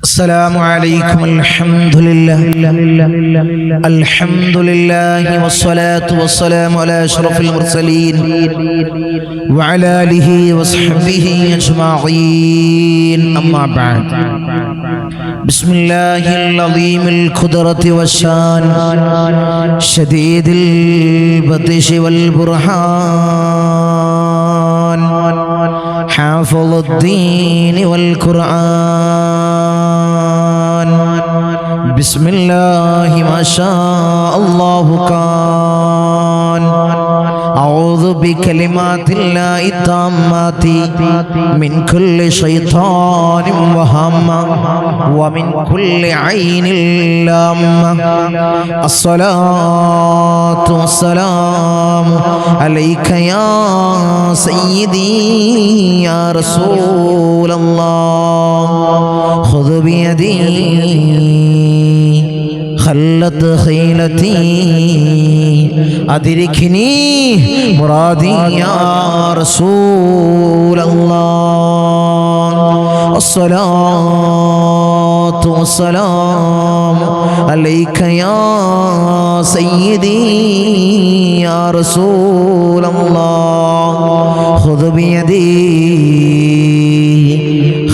السلام عليكم. الحمد لله والصلاة والسلام على أشرف المرسلين وعلى آله وصحبه أجمعين. أما بعد، بسم الله العظيم القدرة والشان شديد البطش والبرهان حافظ الدين والقرآن. بسم الله ما شاء الله كان. أعوذ بكلمات الله التامات من كل شيطان وهمة ومن كل عين لامة. الصلاة والسلام عليك يا سيدي يا رسول الله. خذ بيدي خلت خيلتي أدركني مرادي يا رسول الله. الصلاة والسلام عليك يا سيدي يا رسول الله. خذ بيدي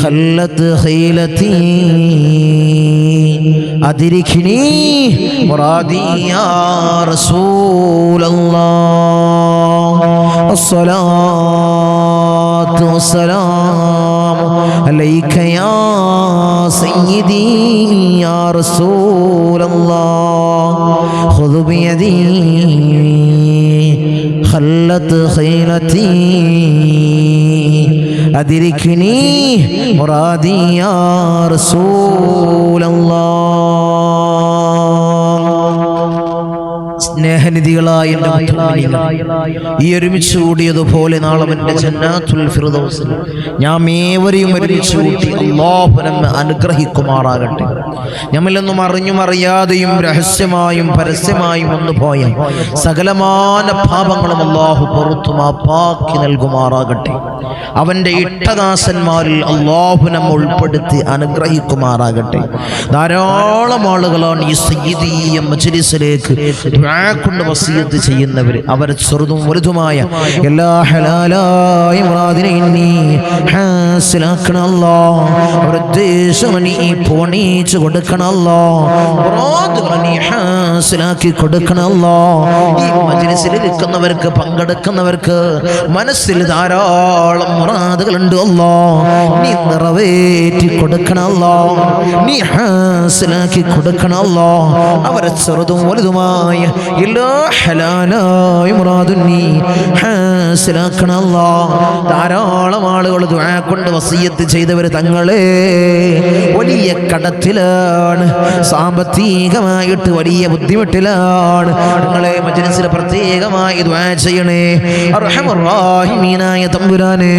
خلت خيلتي أدركني مرادي يا رسول الله. الصلاة والسلام عليك يا سيدي يا رسول الله. خذ بيدي خلت خيلتي أدركني مرادي يا رسول الله. സ്നേഹനിധികളായ എൻ്റെ മുത്തുമണികൾ, ഈ ഒരുമിച്ച് കൂടിയതുപോലെ നാളെ എൻ്റെ ജന്നാത്തുൽ ഫിർദൗസിൽ ഞാൻ ഏവരെയും ഒരുമിച്ച് കൂട്ടി അല്ലാഹു നമ്മെ അനുഗ്രഹിക്കുമാറാകട്ടെ. നമ്മിലൊന്നും അറിഞ്ഞും അറിയാതെയും രഹസ്യമായും പരസ്യമായും വന്നുപോയ സകലമാന പാപങ്ങളും അല്ലാഹു പുറത്തു മാപ്പാക്കി നൽകുമാറാകട്ടെ. അവൻ്റെ ഇഷ്ടദാസന്മാരിൽ അല്ലാഹു നമ്മെ ഉൾപ്പെടുത്തി അനുഗ്രഹിക്കുമാറാകട്ടെ. ധാരാളം ആളുകളാണ് ഈ സയ്യിദീയ മജ്‌ലിസിലേക്ക് കൊണ്ട് വസിയത്ത് ചെയ്യുന്നവർ. അവർ ചെറുതും വലുതുമായ എല്ലാ ഹലാലായ മുറാദിനെയും നീ ഹാസിലാക്കണം അല്ലാഹ്. അവരുടെ ഉദ്ദേശം നീ പൂർണ്ണീച്ച് കൊടുക്കണം അല്ലാഹ്. മുറാദുകൾ നീ ഹാസിലാക്കി കൊടുക്കണം അല്ലാഹ്. ഈ മജ്‌ലിസിൽ ഇരിക്കുന്നവർക്ക്, പങ്കെടുക്കുന്നവർക്ക് മനസ്സിൽ ധാരാളം മുറാദുകളുണ്ട് അല്ലാഹ്. നീ നിറവേറ്റി കൊടുക്കണം അല്ലാഹ്. നീ ഹാസിലാക്കി കൊടുക്കണം അല്ലാഹ്. അവരെ ചെറുതും വലുതുമായ എല്ലാ ഹലാലായ മുറാദും നീ ഹാസിലാക്കണം അല്ലാഹ്. ധാരാളം ആളുകൾ ദുആ കൊണ്ട് വസിയത്ത് ചെയ്തവർ തങ്ങളെ വലിയ കടത്തിലാണ്, സാമ്പത്തികമായിട്ട് വലിയ ബുദ്ധിമുട്ടിലാണ്. നിങ്ങളെ മജ്‌ലിസിൽ പ്രത്യേകമായി ദുആ ചെയ്യണേ. അർഹമർ റഹീമീനായ തമ്പുരാനെ,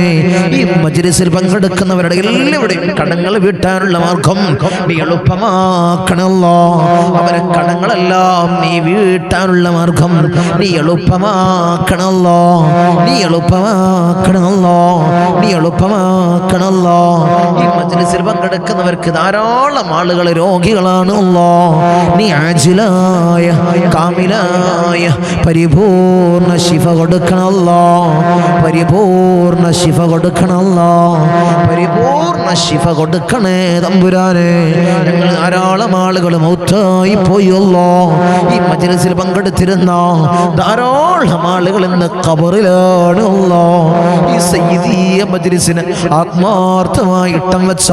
ഈ മജ്‌ലിസിൽ പങ്കെടുക്കുന്നവരുടെ എല്ലാവരുടെയും കടങ്ങൾ വീട്ടാനുള്ള മാർഗം നീ എളുപ്പമാക്കണമല്ലോ. അവരെ കടങ്ങളെല്ലാം നീ വീട്ടാനുള്ള മാർഗം നീ എളുപ്പമാക്കണമല്ലോ. നീ എളുപ്പമാക്കണമല്ലോ. നീ എളുപ്പമാക്കണമല്ലോ. ഈ മജ്‌ലിസിൽ പങ്കെടുക്കുന്നവർക്ക് ധാരാളം ആളുകൾ രോഗികളാണ് അല്ലോ. നീ ആജിലായ കാമിലായ പരിപൂർണ ശിഫ കൊടുക്കണമല്ലോ. പരിപൂർണ ശിഫ കൊടുക്കണമല്ലോ. പരിപൂർണ ശിഫ കൊടുക്കണേ തമ്പുരാനെ. ഞങ്ങൾ ധാരാളം ആളുകൾ മൗത്തായി പോയല്ലോ. ഈ മജ്‌ലിസിൽ പങ്കെടുത്തിരുന്ന ധാരാളം ആളുകൾ ഇന്ന് ഖബറിലാണ് അല്ലോ. ഈ സയ്യിദീയ മജ്‌ലിസിന് ആത്മാർത്ഥമായി ഇട്ടം വെച്ച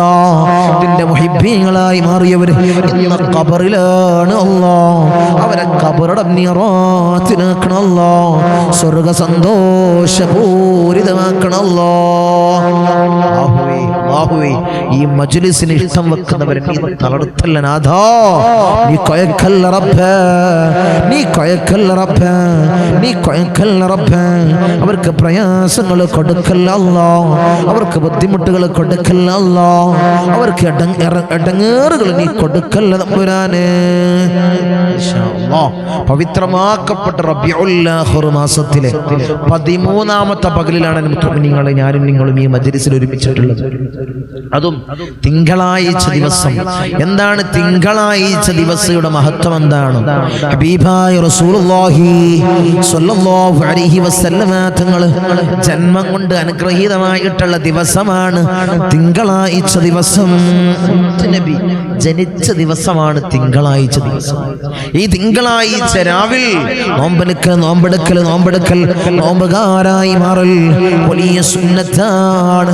ഇതിന്റെ മുഹിബ്ബീങ്ങളായി മാറിയവർ ഇന്ന് ഖബറിലാണ് അല്ലോ. അവരെ ഖബറുടെ നിറാത്തിനാക്കണമല്ലോ. സ്വർഗ സന്തോഷപൂരിതമാക്കണമല്ലോ. അല്ലാഹുവേ ഈ മജ്ലിസിന് ഇഷ്ടം വെക്കുന്നവരെ നീ തളർത്തല്ല നാഥാ, നീ കൊയക്കല്ല റബ്ബേ, നീ കൊയക്കല്ല റബ്ബേ, നീ കൊയക്കല്ല റബ്ബേ. അവർക്ക് പ്രയാസങ്ങൾ കൊടുക്കല്ല അല്ലാ, അവർക്ക് ബുദ്ധിമുട്ടുകൾ കൊടുക്കല്ല അല്ലാ, അവർക്ക് ഇടങ്ങേറുകൾ നീ കൊടുക്കല്ല തമ്പുരാനെ. ഇൻഷാ അല്ലാഹ് പവിത്രമാക്കപ്പെട്ട റബീഉൽ ആഖിർ മാസത്തിലെ 13ാമത്തെ പകലിലാണ് മുഅ്മിനീങ്ങളെ ഞാനും നിങ്ങളും ഈ മജ്ലിസിൽ ഒരുമിച്ചിട്ടുള്ളത്. അതും തിങ്കളാഴ്ച ദിവസം. എന്താണ് തിങ്കളാഴ്ച ദിവസയുടെ മഹത്വം? എന്താണ്? ഹബീബായ റസൂലുള്ളാഹി സ്വല്ലല്ലാഹു അലൈഹി വസല്ലമ തങ്ങൾ ജന്മം കൊണ്ട് അനുഗ്രഹീതമായിട്ടുള്ള ദിവസമാണ് തിങ്കളാഴ്ച ദിവസം. നബി ജനിച്ച ദിവസമാണ് തിങ്കളാഴ്ച ദിവസം. ഈ തിങ്കളാഴ്ച രാവിൽ നോമ്പെടുക്കൽ നോമ്പുകാരായി മാറൽ വലിയ സുന്നത്താണ്.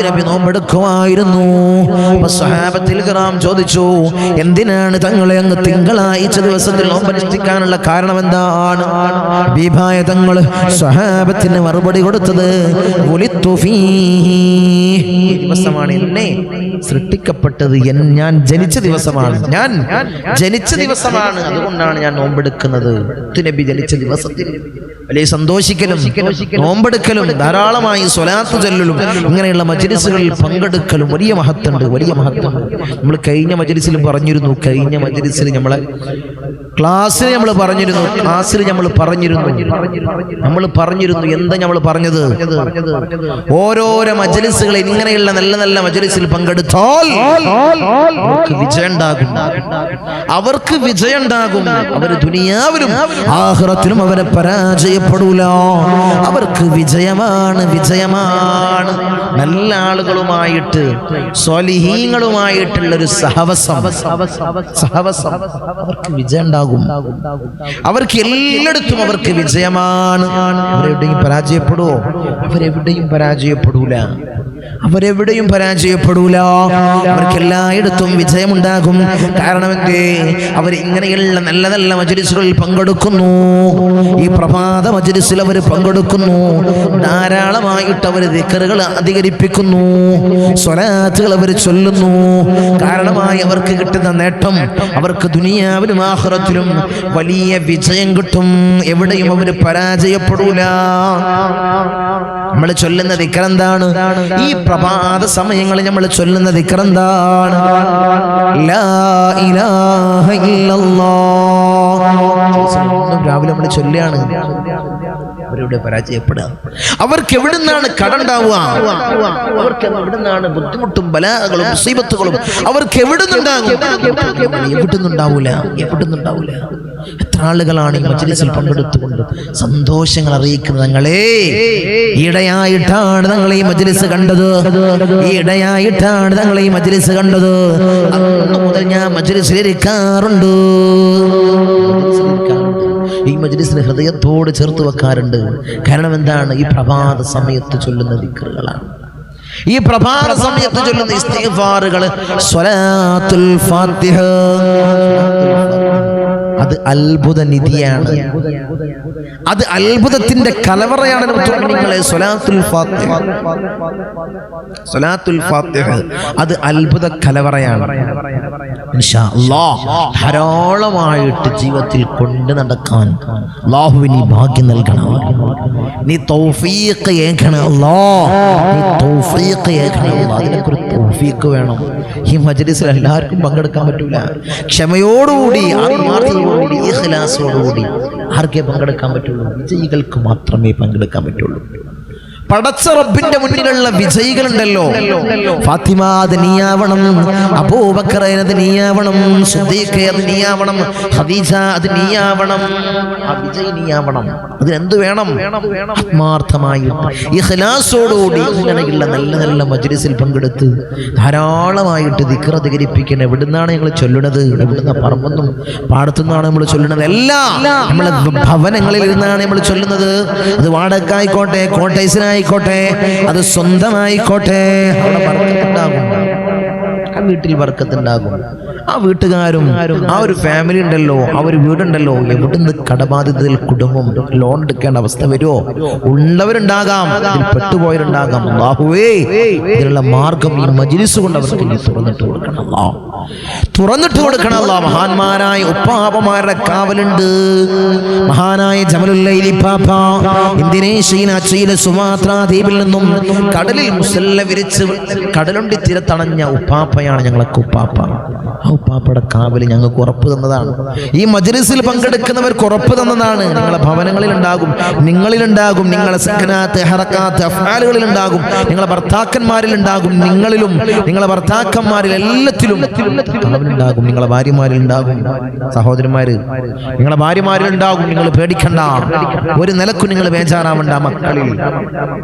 നബി നോമ്പെടുക്കുമായിരുന്നു. സ്വഹാബത്തുൽ കിറാം ചോദിച്ചു, എന്തിനാണ് തങ്ങളെ അങ്ങ് തിങ്കളാഴ്ച ദിവസത്തിൽ നോമ്പനുഷ്ഠിക്കാനുള്ള കാരണം എന്താണ്? ഹബീബായ തങ്ങൾ സ്വഹാബത്തിന് മറുപടി കൊടുത്തത്, ദിവസമാണ് എന്നെ സൃഷ്ടിക്കപ്പെട്ടത്, ഞാൻ ജനിച്ച ദിവസമാണ്, ഞാൻ ജനിച്ച ദിവസമാണ്, അതുകൊണ്ടാണ് ഞാൻ നോമ്പെടുക്കുന്നത്. നബി ജനിച്ച ദിവസത്തിൽ വലിയ സന്തോഷിക്കലും നോമ്പെടുക്കലും ധാരാളമായി സ്വലാത്ത് ചൊല്ലലും ഇങ്ങനെയുള്ള മജ്ലിസുകളിൽ പങ്കെടുക്കലും വലിയ മഹത്തുണ്ട്, വലിയ മഹത്തുണ്ട്. നമ്മൾ കഴിഞ്ഞ മജ്ലിസിൽ പറഞ്ഞിരുന്നു, കഴിഞ്ഞ മജ്ലിസിൽ നമ്മളെ ക്ലാസ്സിൽ നമ്മൾ പറഞ്ഞിരുന്നു, എന്താ നമ്മൾ പറഞ്ഞത്? ഓരോരോ മജ്ലിസുകളിൽ ഇങ്ങനെയുള്ള നല്ല നല്ല മജ്ലിസിൽ പങ്കെടുത്താൽ അവർക്ക് വിജയം ഉണ്ടാകും. അവര് ദുനിയാവിലും ആഖിറത്തിലും അവരെ പരാജയപ്പെടൂല. അവർക്ക് വിജയമാണ്. നല്ല ആളുകളുമായിട്ട് സ്വാലിഹീങ്ങളുമായിട്ടുള്ള ഒരു സഹവസം അവർക്ക് വിജയം ഉണ്ടാകും. അവർക്ക് എല്ലായിടത്തും അവർക്ക് വിജയമാണ്. അവരെവിടെയും പരാജയപ്പെടുവോ? അവരെവിടെയും പരാജയപ്പെടൂല. അവർക്ക് എല്ലായിടത്തും വിജയമുണ്ടാകും. കാരണം എന്തേ? അവർ ഇങ്ങനെയുള്ള നല്ല നല്ല മജ്ലിസുകളിൽ പങ്കെടുക്കുന്നു. ഈ പ്രഭാത മജ്ലിസിൽ അവർ പങ്കെടുക്കുന്നു. ധാരാളമായിട്ട് അവർ ദിക്റുകൾ അധികരിപ്പിക്കുന്നു, സ്വലാത്തുകൾ അവർ ചൊല്ലുന്നു. കാരണമായി അവർക്ക് കിട്ടുന്ന നേട്ടം, അവർക്ക് ദുനിയാവിലും ആഖിറത്തിലും വലിയ വിജയം കിട്ടും. എവിടെയും അവർ പരാജയപ്പെടൂല. നമ്മൾ ചൊല്ലുന്ന ദിക്ർ എന്താണ്? ഈ പ്രഭാത സമയങ്ങളിൽ നമ്മൾ ചൊല്ലുന്ന ദിക്ർ എന്താണ്? ലാ ഇലാഹ ഇല്ലല്ലാഹ്. രാവിലെ നമ്മൾ ചൊല്ലുകയാണ്. അവരുടെ പരാജയപ്പെടുക. അവർക്ക് എവിടുന്നാണ് കടണ്ടാവുക? അവർക്ക് എവിടുന്നാണ് ബുദ്ധിമുട്ടും ബലാകളും മുസീബത്തുകളും? അവർക്ക് എവിടുന്നുണ്ടാവൂല. എത്ര ആളുകളാണ് ഈ മജ്ലിസിൽ പങ്കെടുത്തുകൊണ്ട് സന്തോഷങ്ങൾ അറിയിക്കുന്നത്? ഞങ്ങളെ ഈയിടെയായിട്ടാണ് ഞങ്ങൾ ഈ മജ്ലിസ് കണ്ടത്. അന്ന് മുതൽ ഞാൻ മജ്ലിസിലിരിക്കാറുണ്ട്. ഈ മജ്ലിസിന് ഹൃദയത്തോട് ചേർത്ത് വെക്കാറുണ്ട്. കാരണം എന്താണ്? ഈ പ്രഭാത സമയത്ത് ചൊല്ലുന്ന ദിക്റുകളാണ്. ഈ പ്രഭാത സമയത്ത് ചൊല്ലുന്ന ഇസ്തിഗ്ഫാറുകൾ, സ്വലാത്തുൽ ഫാത്തിഹ, അത് അത്ഭുത നിധിയാണ്. അത് അത്ഭുതത്തിന്റെ കലവറയാണ്. നിങ്ങളെ സ്വലാത്തുൽ ഫാത്തിഹ അത് അത്ഭുത കലവറയാണ്. ഇൻഷാ അല്ലാഹ് ധാരാളമായിട്ട് ജീവിതത്തിൽ കൊണ്ട് നടക്കാൻ അല്ലാഹുവിന് ഭാഗ്യം നൽകണം. നീ തൗഫീഖ് ഏകണം അല്ലാഹ്, അതിനൊരു തൗഫീഖ് വേണം. ഈ മജ്ലിസിൽ എല്ലാവർക്കും പങ്കെടുക്കാൻ പറ്റൂല. ക്ഷമയോടുകൂടി, ആത്മാർത്ഥതയോടുകൂടി, ഇഖ്ലാസോടുകൂടി ആർക്കേ പങ്കെടുക്കാൻ പറ്റുള്ളൂ? വിജയികൾക്ക് മാത്രമേ പങ്കെടുക്കാൻ പറ്റുള്ളൂ. പടച്ച റബ്ബിന്റെ മുന്നിലുള്ള വിജയികളുണ്ടല്ലോ. ഫാത്തിമ അത് നീയാവണം, അബൂബക്കർ അത് നീയാവണം, സിദ്ദീഖ് അത് നീയാവണം, ഖദീജ അത് നീയാവണം. ആ വിജയി നീയാവണം. അതിനെന്ത് വേണം? ആത്മാർത്ഥമായി ഇഖ്ലാസോടുകൂടി ഇങ്ങനെയുള്ള നല്ല നല്ല മജ്ലിസിൽ പങ്കെടുത്ത് ധാരാളമായിട്ട് ദിക്ർ അധികരിപ്പിക്കണം. എവിടുന്നാണ് ഞങ്ങൾ ചൊല്ലുന്നത്? എവിടുന്ന പറമ്പെന്നും പാടത്തുനിന്നാണ് നമ്മൾ ചൊല്ലുന്നത്? എല്ലാം നമ്മളെ ഭവനങ്ങളിൽ ഇരുന്നാണ് നമ്മൾ ചൊല്ലുന്നത്. അത് വാടകയ്ക്കായിക്കോട്ടെ, കോട്ടേഴ്സിനായി ായിക്കോട്ടെ, അത് സ്വന്തമായിക്കോട്ടെ, അവിടെ ബർക്കത്തുണ്ടാകും. ആ വീട്ടിൽ ബർക്കത്തുണ്ടാകും. ആ വീട്ടുകാരും ആ ഒരു ഫാമിലി ഉണ്ടല്ലോ, ആ ഒരു വീടുണ്ടല്ലോ, എവിടുന്ന് കടബാധിതയിൽ കുടുംബം ലോൺ എടുക്കേണ്ട അവസ്ഥ വരുമോ? ഉള്ളവരുണ്ടാകാം, ഇതിൽ പെട്ടുപോയവരുണ്ടാകാം. അല്ലാഹുവേ, ഇതിനുള്ള മാർഗം ഈ മജ്‌ലിസ് കൊണ്ട് അവർക്ക് നീ തുറന്നിട്ട് കൊടുക്കണം അല്ലാഹ്, തുറന്നിട്ട് കൊടുക്കണം അല്ലാഹ്. മഹാന്മാരായ ഉപ്പാപ്പമാരുടെ കാവലുണ്ട്. മഹാനായ ജമലുല്ലൈലി പാപ്പ ഇന്തോനേഷ്യയിലെ സുമാത്ര ദ്വീപിൽ നിന്നും കടലിൽ മുസല്ല വിരിച്ച് കടലുണ്ടി തീരത്തണഞ്ഞ ഉപ്പാപ്പയാണ് ഞങ്ങളൊക്കെ ഉപ്പാപ്പ. ആ ഉപ്പാപ്പയുടെ കാവല് ഞങ്ങൾക്ക് ഉറപ്പ് തന്നതാണ്. ഈ മജ്‌ലിസിൽ പങ്കെടുക്കുന്നവർക്ക് ഉറപ്പ് തന്നതാണ്. നിങ്ങളെ ഭവനങ്ങളിൽ ഉണ്ടാകും, നിങ്ങളിലുണ്ടാകും, നിങ്ങളെ സക്കനാത്ത് ഹറക്കാത്ത് അഫ്ആലുകളിൽ ഉണ്ടാകും, നിങ്ങളെ ഭർത്താക്കന്മാരിൽ ഉണ്ടാകും, നിങ്ങളിലും നിങ്ങളെ ഭർത്താക്കന്മാരിൽ എല്ലാത്തിലും കാവലുണ്ടാകും. നിങ്ങളെ ഭാര്യമാരിൽ ഉണ്ടാകും, സഹോദരന്മാര് നിങ്ങളെ ഭാര്യമാരിൽ ഉണ്ടാകും. നിങ്ങൾ പേടിക്കണ്ട, ഒരു നിലക്കും നിങ്ങൾ ബേജാറാവണ്ട.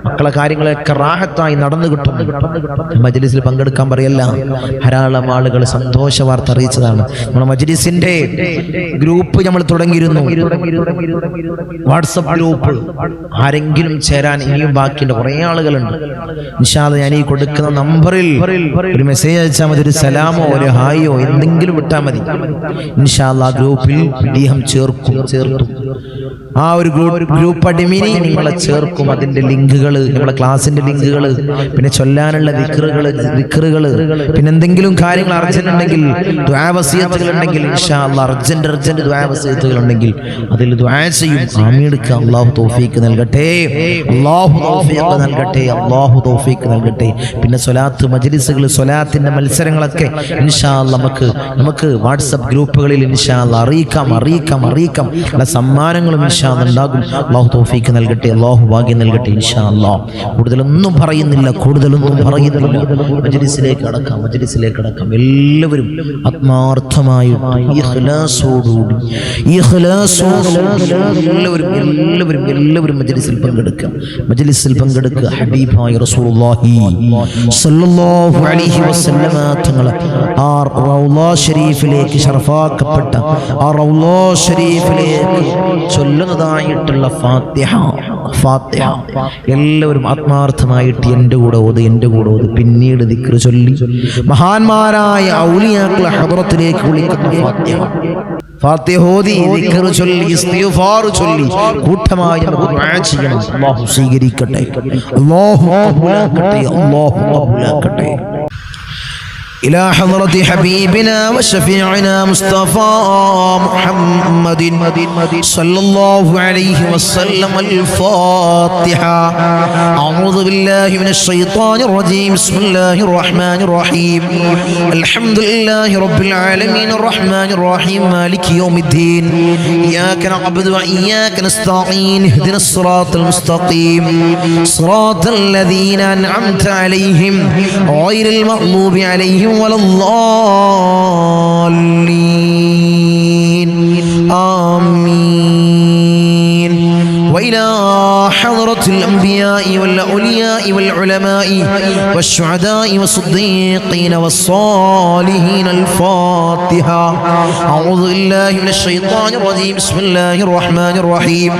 മക്കളെ കാര്യങ്ങളൊക്കെ റാഹത്തായി നടന്നു കിട്ടും. മജ്‌ലിസിൽ പങ്കെടുക്കാൻ പറയല്ല. ധാരാളം ആളുകൾ സന്തോഷ വാർത്ത അറിയിച്ചതാണ്. നമ്മുടെ മജ്‌ലിസിന്റെ ഗ്രൂപ്പ് നമ്മൾ തുടങ്ങിയിരുന്നു, വാട്സപ്പ് ഗ്രൂപ്പ്. ആരെങ്കിലും ചേരാൻ ഇനിയും ബാക്കിയുണ്ട്, കുറേ ആളുകളുണ്ട്. ഇൻഷാ അല്ലാഹ് ഞാൻ ഈ കൊടുക്കുന്ന നമ്പറിൽ ഒരു മെസ്സേജ് അയച്ചാൽ മതി, ഒരു സലാമോ ഒരു ഹായോ എന്തെങ്കിലും വിട്ടാൽ മതി. ഇൻഷാ അല്ലാഹ് ഗ്രൂപ്പിൽ ഇദ്ദേഹം ചേർക്കും. ആ ഒരു ഗ്രൂപ്പ് അഡ്മിനി നിങ്ങളെ ചേർക്കും. അതിന്റെ ലിങ്കുകൾ, നമ്മളെ ക്ലാസിന്റെ ലിങ്കുകൾ, പിന്നെ ചൊല്ലാനുള്ള ദിക്റുകൾ, പിന്നെ എന്തെങ്കിലും കാര്യങ്ങൾ അർജന്റ് ഉണ്ടെങ്കിൽ, ദുആ വസിയത്തുകൾ ഉണ്ടെങ്കിൽ, ഇൻഷാ അല്ലാഹ് അർജന്റ് ദുആ വസിയത്തുകൾ ഉണ്ടെങ്കിൽ അതിൽ ദുആ ചെയ്യും. ആമീൻക്ക് അല്ലാഹു തൗഫീഖ് നൽകട്ടെ, അല്ലാഹു തൗഫീഖ് നൽകട്ടെ, അല്ലാഹു തൗഫീഖ് നൽകട്ടെ. പിന്നെ സ്വലാത്ത് മജ്‌ലിസുകൾ, സ്വലാത്തിന്റെ മത്സരങ്ങളൊക്കെ ഇൻഷാ അല്ലാഹ് നമുക്ക് വാട്സപ്പ് ഗ്രൂപ്പുകളിൽ ഇൻഷാ അല്ലാഹ് അറിയിക്കാം. എല്ലാ സമ്മാനങ്ങളും ഇൻഷാ അല്ലാഹ് ഉണ്ടാകും. അല്ലാഹു തൗഫീഖ് നൽകട്ടെ, അല്ലാഹു ഭാഗ്യം നൽകട്ടെ ഇൻഷാ അല്ലാഹ്. കൂടുതലൊന്നും പറയുന്നില്ല. മജ്‌ലിസിലേക്ക് അടക്കാം. എല്ലാവരും ആത്മാർത്ഥമായി ഇഖ്ലാസോടുകൂടി എല്ലാവരും മജ്‌ലിസിൽ പങ്കെടുക്കുക. ഹബീബായ റസൂലുള്ളാഹി സ്വല്ലല്ലാഹു അലൈഹി വസല്ലമ തങ്ങളെ ആ റൗള ശരീഫിലേക്ക് ശറഫാക്കപ്പെട്ട ആ റൗള ശരീഫിലേക്ക് ചൊല്ലുന്നതായിട്ടുള്ള ഫാത്തിഹ എല്ലാവരും ആത്മാർത്ഥമായിട്ട് എൻ്റെ കൂടെ ഓത്. പിന്നീട് ദിക്ർ ചൊല്ലി മഹാന്മാരായ ഔലിയാക്കളെ ഹദ്റത്തിലേക്ക് വിളിക്കുന്ന ഫാത്തിഹ ഓതി, ദിക്ർ ചൊല്ലി, ഇസ്തിഗ്ഫാർ ചൊല്ലി കൂട്ടമായി നമുക്ക് ദുആ ചെയ്യണം. അല്ലാഹു സ്വീകരിക്കട്ടെ, അല്ലാഹു കബൂലാക്കട്ടെ. إلى حضرة حبيبنا وشفيعنا مصطفى محمد صلى الله عليه وسلم الفاتحة. أعوذ بالله من الشيطان الرجيم. بسم الله الرحمن الرحيم. الحمد لله رب العالمين الرحمن الرحيم مالك يوم الدين. إياك نعبد وإياك نستعين. اهدنا الصراط المستقيم صراط الذين أنعمت عليهم غير المغضوب عليهم ولا الضالين. آمين. وإلى حضرة الأنبياء والأولياء والعلماء والشهداء والصديقين والصالحين الفاتحة. أعوذ بالله من الشيطان الرجيم. بسم الله الرحمن الرحيم.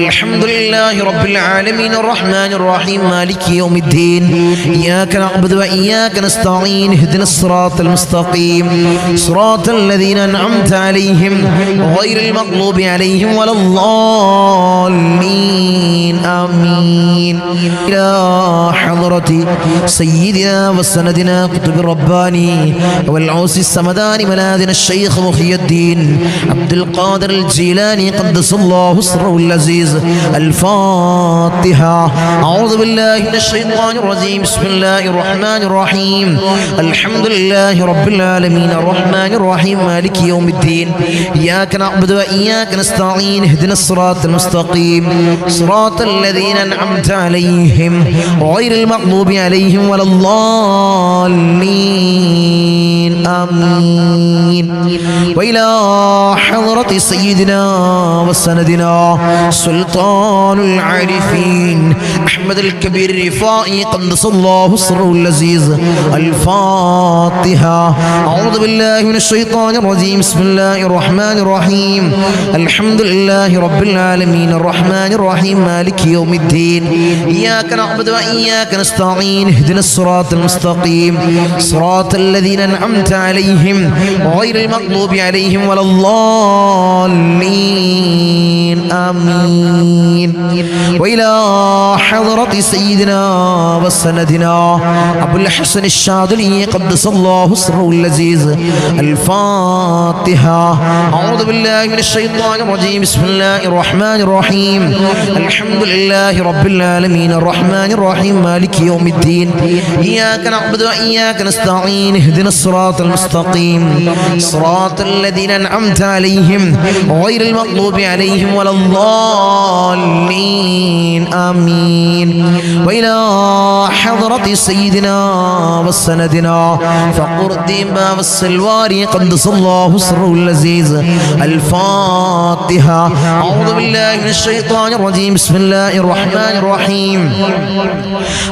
الحمد لله رب العالمين الرحمن الرحيم مالك يوم الدين. إياك نعبد وإياك نستعين. اهدنا الصراط المستقيم صراط الذين أنعمت عليهم غير المغضوب عليهم ولا الضالين. آمين. إلى حضرة سيدنا وسندنا قطب الرباني والعوس السمداني ملاذنا الشيخ محي الدين عبد القادر الجيلاني قدس الله سره العزيز الفاتحة. أعوذ بالله من الشيطان الرجيم. بسم الله الرحمن الرحيم. الحمد لله رب العالمين الرحمن الرحيم مالك يوم الدين. إياك نعبد وإياك نستعين. اهدنا الصراط المستقيم صراط الذين أنعمت عليهم غير المغضوب عليهم ولا الضالين. آمين. وإلى حضرة سيدنا وسندنا سلطان العارفين أحمد الكبير الرفائي قدس الله سره العزيز الفاتحة. أعوذ بالله من الشيطان الرجيم. بسم الله الرحمن الرحيم. الحمد لله رب العالمين الرحمن الرحيم مالك يوم الدين. إياك نعبد وإياك نستعين. اهدنا الصراط المستقيم صراط الذين أنعمت عليهم غير المغضوب عليهم ولا الضالين آمين وإلى حضرة سيدنا وسندنا أبو الحسن الشاذلي قدس الله سره العزيز الفاتحة أعوذ بالله من الشيطان الرجيم بسم الله الرحمن الرحيم الحمد لله رب العالمين الرحمن الرحيم مالك يوم الدين إياك نعبد وإياك نستعين اهدنا الصراط المستقيم صراط الذين أنعمت عليهم غير المغضوب عليهم ولا الضالين آمين وإلى حضرة سيدنا وسندنا فقر الديما والسلواري قدس الله سره العزيز الفاتحة أعوذ بالله من الشيطان الرجيم بسم الله الرحمن الرحيم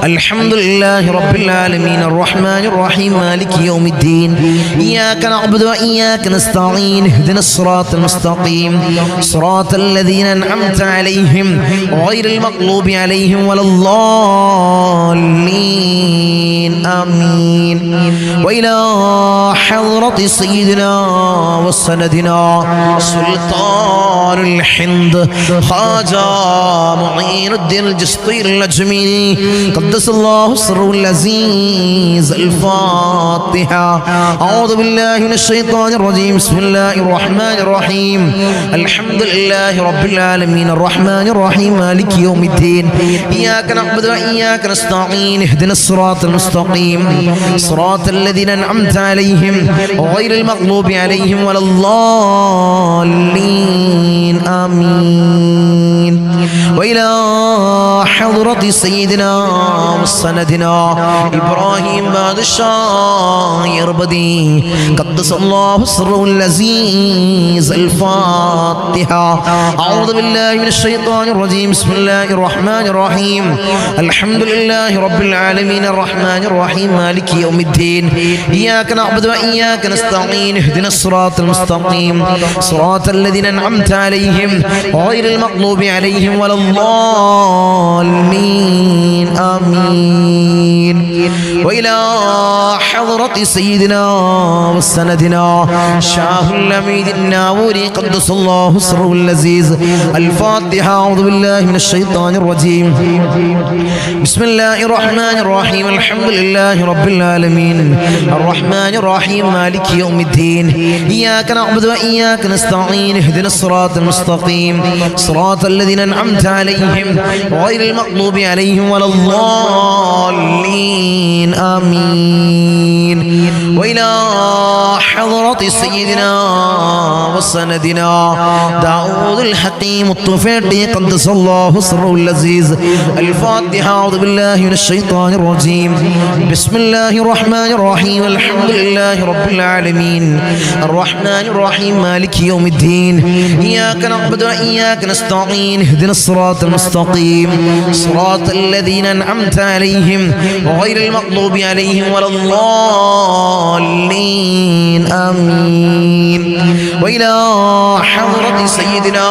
الحمد لله رب العالمين الرحمن الرحيم مالك يوم الدين إياك نعبد وإياك نستعين اهدنا الصراط المستقيم صراط الذين أنعمت عليهم غير المغضوب عليهم ولا الضالين آمين وإلى حضرة سيدنا وسندنا سلطان الهند خواجة معين الدين الجسطي الأجميري قدس الله سره العزيز الفاتحة أعوذ بالله من الشيطان الرجيم بسم الله الرحمن الرحيم الحمد لله رب العالمين الرحمن الرحيم مالك يوم الدين إياك نعبد وإياك نستعين اهدنا الصراط المستقيم صراط الذين أنعمت عليهم غير المغضوب عليهم ولا الضالين آمين وإلى حضرة سيدنا وسندنا إبراهيم بادشاه يربدي قدس الله سره العزيز الفاتحة أعوذ بالله من الشيطان الرجيم بسم الله الرحمن الرحيم الحمد لله رب العالمين الرحمن الرحيم مالك يوم الدين إياك نعبد وإياك نستعين اهدنا الصراط المستقيم صراط الذين أنعمت عليهم غير المغضوب عليهم ولا الضالين آمين وإلى حضرة سيدنا وسندنا شاه الأميد الناوري قدس الله سره العزيز الفاتحة أعوذ بالله من الشيطان الرجيم بسم الله الرحمن الرحيم الحمد لله رب العالمين الرحمن الرحيم مالك يوم الدين إياك نعبد وإياك نستعين اهدنا الصراط المستقيم صراط الذين أنعمت عليهم غير المغضوب عليهم ولا الضالين آمين وإلى حضرة سيدنا وسندنا داود الحكيم الطفيلي قدس الله سره العزيز الفاتحة أعوذ بالله من الشيطان الرجيم بسم الله الرحمن الرحيم الحمد لله رب العالمين الرحمن الرحيم مالك يوم الدين إياك نعبد وإياك نستعين اهدنا الصراط المستقيم صراط الذين أنعمت عليهم غير المغضوب عليهم ولا الضالين آمين وإلى حضرة سيدنا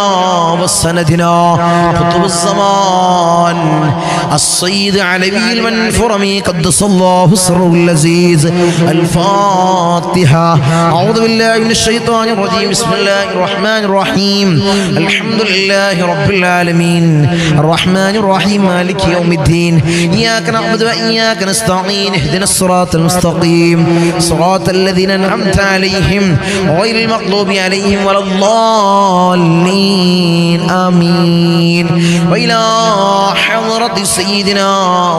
وسندنا قطب الزمان السيد علوي المنفرمي قدس الله سره العزيز الفاتحة أعوذ بالله من الشيطان الرجيم بسم الله الرحمن الرحيم الحمد لله رب العالمين الرحمن الرحيم مالك يوم الدين إياك نعبد وإياك نستعين اهدنا الصراط المستقيم صراط الذين أنعمت عليهم غير المغضوب عليهم ولا الضالين آمين وإلى حضرة سيدنا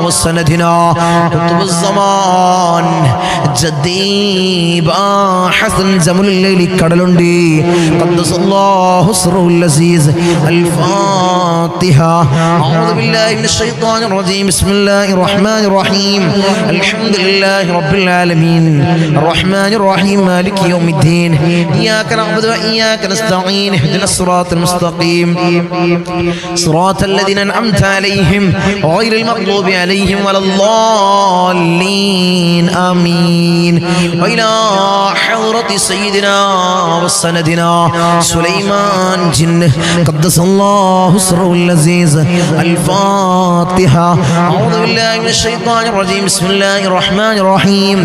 وسندنا قطب الزمان جدي باحث الجمل الليل كدلندي قدس الله سره العزيز الفاتحة أعوذ بالله من الشيطان الرجيم بسم الله الرحمن الرحيم الحمد لله رب العالمين الرحمن الرحيم مالك يوم الدين إياك نعبد وإياك نستعين اهدنا الصراط المستقيم صراط الذين أنعمت عليهم غير المغضوب عليهم ولا الضالين آمين. وإلى حضرة سيدنا وسندنا سليمان جن قدس الله سره العزيز الفاتحة. أعوذ بالله من الشيطان الرجيم. بسم الله الرحمن الرحيم.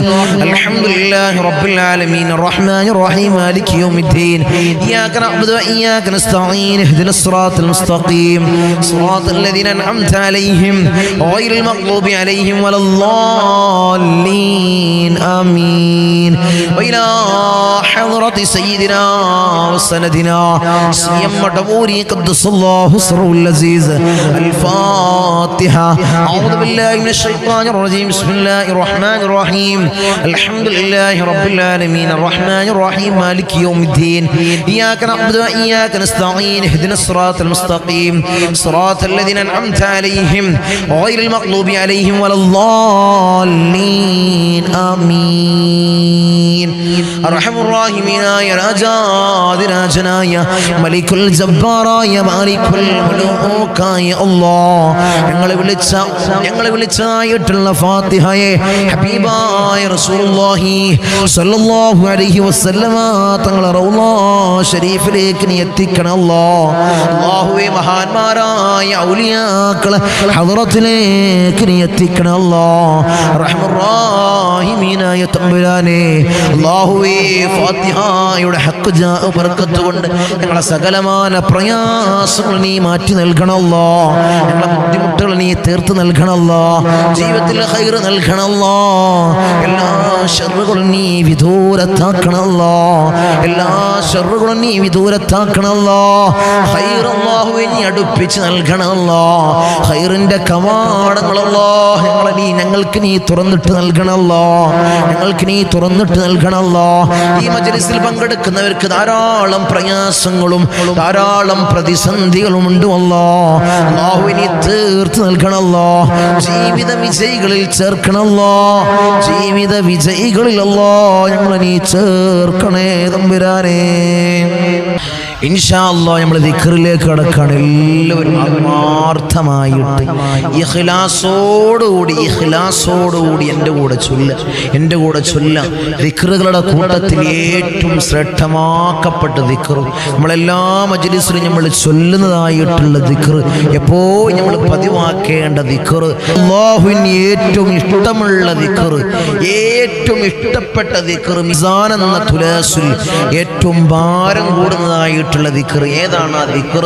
الحمد لله رب العالمين الرحمن الرحيم مالك يوم الدين إياك نعبد وإياك نستعين اهدنا الصراط المستقيم صراط الذين أنعمت عليهم غير المغضوب عليهم ولا الضالين آمين. وإلى حضرة سيدنا وسندنا سيما مدبوري قدس الله سره العزيز الفاتحة. أعوذ بالله من الشيطان الرجيم. بسم الله الرحمن الرحيم. الحمد لله رب العالمين الرحمن الرحيم مالك يوم الدين إياك نعبد وإياك نستعين اهدنا الصراط المستقيم صراط الذين أنعمت عليهم غير المغضوب عليهم ولا الضالين آمين. أرحم الراحمين يا രാജാതിരാജനായ മലിക്കുൽ ജബ്ബാറായ മാലിക്കുൽ മുലൂക്കായ അല്ലാഹ് ഞങ്ങളെ വിളിച്ചായിട്ടുള്ള ഫാത്തിഹയെ ഹബീബായ റസൂലുള്ളാഹി സ്വല്ലല്ലാഹു അലൈഹി വസല്ലമ തങ്ങളെ റൗള ശരീഫിലേക്ക് നീ എത്തിക്കണം അല്ലാഹ്. അല്ലാഹുവേ മഹാന്മാരായ ഔലിയാക്കളെ ഹദ്റത്തിലേക്ക് നീ എത്തിക്കണം അല്ലാഹ്. റഹ്മർ റഹീമീനായ തമ്പുരാനെ അല്ലാഹുവേ ഫാത്തിഹയുടെ ഹഖ് ജാ ബർക്കത്ത് കൊണ്ട് ഞങ്ങളെ സകലമായ പ്രയാസങ്ങൾ നീ മാറ്റി നൽകണമല്ലോ. ഞങ്ങളെ ബുദ്ധിമുട്ടുകൾ നീ തീർത്ത് നൽകണമല്ലോ. ജീവിതത്തിൽ ഖൈർ നൽകണമല്ലോ. എല്ലാ ശർറുകളും നീ വിദൂരത്താക്കണമല്ലോ. എല്ലാ ശർറുകളും നീ വിദൂരത്താക്കണമല്ലോ. ഖൈർ അല്ലാഹുവേ നീ അടുപ്പിച്ച് നൽകണമല്ലോ. ഖൈറിന്റെ കവാടങ്ങളല്ലോ ഞങ്ങൾക്ക് നീ തുറന്നിട്ട് നൽകണമല്ലോ. ഞങ്ങൾക്ക് നീ തുറന്നിട്ട് നൽകണമല്ലോ. ഈ മജ്‌ലിസിൽ പങ്കെടുക്കുന്നവർക്ക് ധാരാളം പ്രയാസങ്ങളും ധാരാളം പ്രതിസന്ധികളും ഉണ്ട് അല്ലാഹ്. അല്ലാഹുവേ നീ തീർത്ത് നൽകണമല്ലോ. ജീവിത വിജയികളിൽ ചേർക്കണമല്ലോ. ജീവിത വിജയികളിൽ അല്ലാഹ് ഞങ്ങളെ നീ ചേർക്കണേ തമ്പുരാനേ. ഇൻഷാ അല്ലാഹ് നമ്മൾ ദിക്റിലേക്ക് കടക്കാണ്. എല്ലാവരും ആത്മാർത്ഥമായിട്ട് ഇഖ്ലാസോടുകൂടി എൻ്റെ കൂടെ ചൊല്ല. ദിക്റുകളുടെ കൂട്ടത്തിൽ ഏറ്റവും ശ്രേഷ്ഠമാക്കപ്പെട്ട ദിക്ർ നമ്മളെല്ലാ മജ്‌ലിസിലും നമ്മൾ ചൊല്ലുന്നതായിട്ടുള്ള ദിക്ർ, എപ്പോഴും നമ്മൾ പതിവാക്കേണ്ട ദിക്ർ, അല്ലാഹുവിന് ഏറ്റവും ഇഷ്ടമുള്ള ദിക്ർ, ഏറ്റവും ഇഷ്ടപ്പെട്ട ദിക്ർ, മിസാൻ എന്ന തുലാസിൽ ഏറ്റവും ഭാരം കൂടുന്നതായിട്ടുള്ള ദിക്ർ ഏതാണ്? ആ ദിക്ർ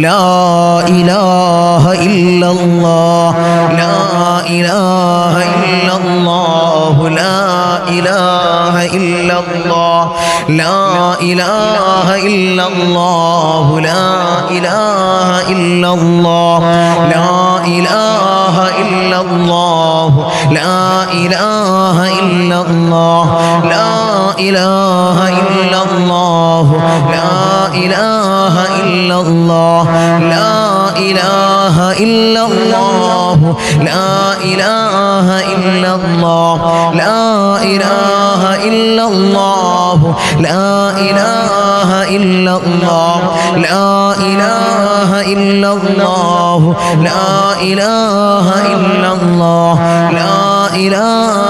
ലാ ഇലാഹ ഇല്ലല്ലാഹ് ലാ ഇലാഹ ഇല്ലല്ലാഹു ലാ ഇലാഹ ഇല്ലല്ലാഹ് ലാ ഇലാഹ ഇല്ലല്ലാഹു ലാ ഇലാഹ ഇല്ലല്ലാഹ് ലാ ഇലാഹ ഇല്ലല്ലാഹു ലാ ഇലാഹ ഇല്ലല്ലാഹ് ലാ ഇലാഹ ഇല്ലല്ലാഹു ലാ ഇലാഹ ഇല്ലല്ലാഹ് ലാ ഇലാഹ ഇല്ലല്ലാഹു ലാ ഇലാഹ ഇല്ലല്ലാഹ് ലാ ഇലാഹ ഇല്ലല്ലാഹു ലാ ഇലാഹ ഇല്ലല്ലാഹ് ലാ ഇലാഹ ഇല്ലല്ലാഹു ലാ ഇലാഹ ഇല്ലല്ലാഹ് ലാ ഇലാഹ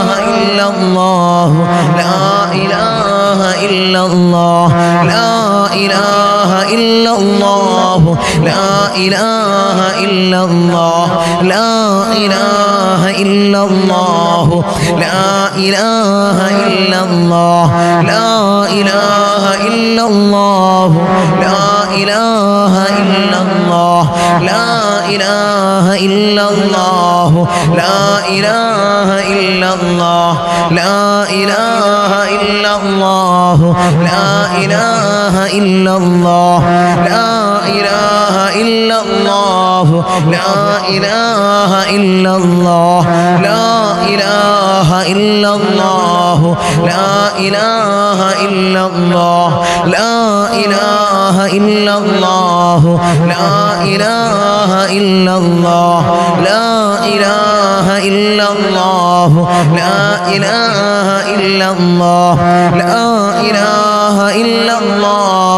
ഇല്ലല്ലാഹു ലാ ഇലാഹ ഇല്ലല്ലാഹ് ലാ ഇലാഹ ഇല്ലല്ലാഹു ലാ ഇലാഹ ഇല്ലല്ലാഹ് ലാ ഇലാഹ ഇല്ലല്ലാഹു ലാ ഇലാഹ ഇല്ലല്ലാഹ് ലാ ഇലാഹ ഇല്ലല്ലാഹു ലാ ഇലാഹ ഇല്ലല്ലാഹ് ലാ ഇലാഹ ഇല്ലല്ലാഹു ലാ ഇലാഹ ഇല്ലല്ലാഹ് ലാ ഇലാഹ ഇല്ലല്ലാഹു ലാ ഇലാഹ ഇല്ലല്ലാഹ് ലാ ഇലാഹ ഇല്ലല്ലാഹു ലാ ഇലാഹ ഇല്ലല്ലാഹ് ലാ ഇലാഹ ഇല്ലല്ലാഹു ലാ ഇലാഹ ഇല്ലല്ലാഹ് ലാ ഇലാഹ ഇല്ലല്ലാഹു ലാ ഇലാഹ ഇല്ലല്ലാഹ് ലാ ഇലാഹ ഇല്ലല്ലാഹു ലാ ഇലാഹ ഇല്ലല്ലാഹ് ലാ ഇലാഹ ഇല്ലല്ലാഹു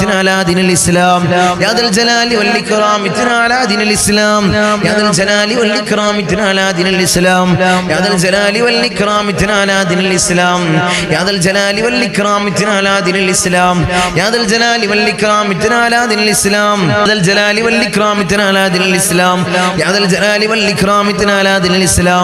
اتنا على دين الإسلام يا ذا الجلال والإكرام اتنا على دين الإسلام يا ذا الجلال والإكرام اتنا على دين الإسلام يا ذا الجلال والإكرام اتنا على دين الإسلام يا ذا الجلال والإكرام اتنا على دين الإسلام يا ذا الجلال والإكرام اتنا على دين الإسلام يا ذا الجلال والإكرام اتنا على دين الإسلام